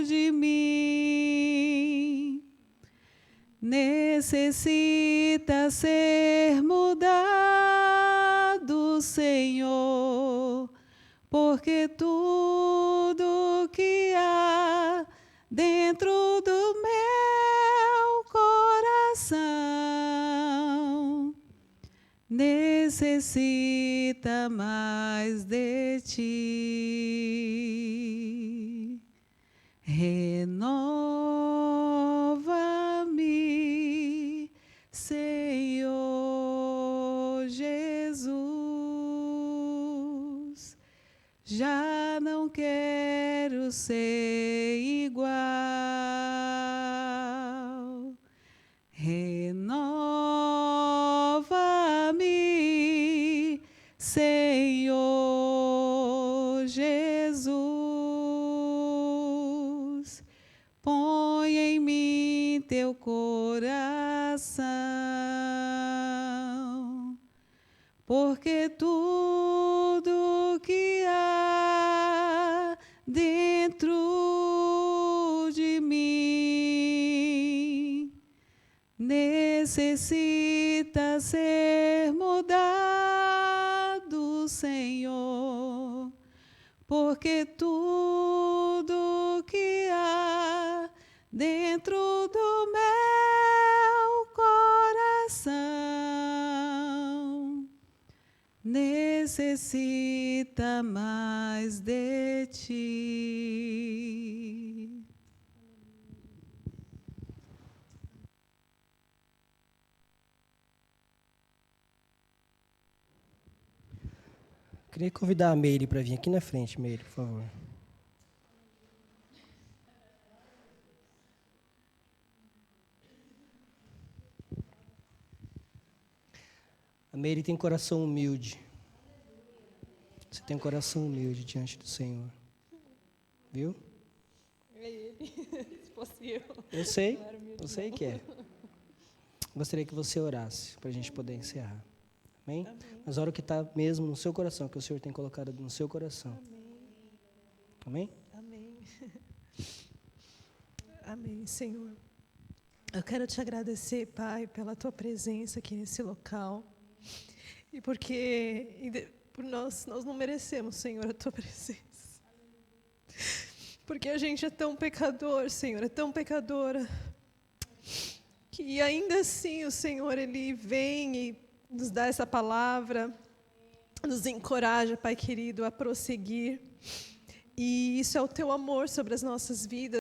de mim necessita ser mudado, Senhor, porque tudo que há dentro do meu coração necessita mais de ti. Renova-me, Senhor Jesus, já não quero ser igual. Renova-me, Senhor Jesus, põe em mim teu coração, porque tudo que há dentro de mim necessita ser mudado, Senhor, porque tudo que há dentro do meu coração necessita mais de ti. Queria convidar a Meire para vir aqui na frente, Meire, por favor. A Meire tem coração humilde. Você tem um coração humilde diante do Senhor. Viu? É ele, se fosse eu. Eu sei que é. Gostaria que você orasse para a gente poder encerrar. Amém? Mas ora o que está mesmo no seu coração, que o Senhor tem colocado no seu coração. Amém? Amém. Amém, Senhor. Eu quero te agradecer, Pai, pela tua presença aqui nesse local. E porque por nós não merecemos, Senhor, a tua presença. Porque a gente é tão pecador, Senhor, é tão pecadora. Que ainda assim o Senhor, Ele vem e nos dá essa palavra, nos encoraja, Pai querido, a prosseguir. E isso é o teu amor sobre as nossas vidas.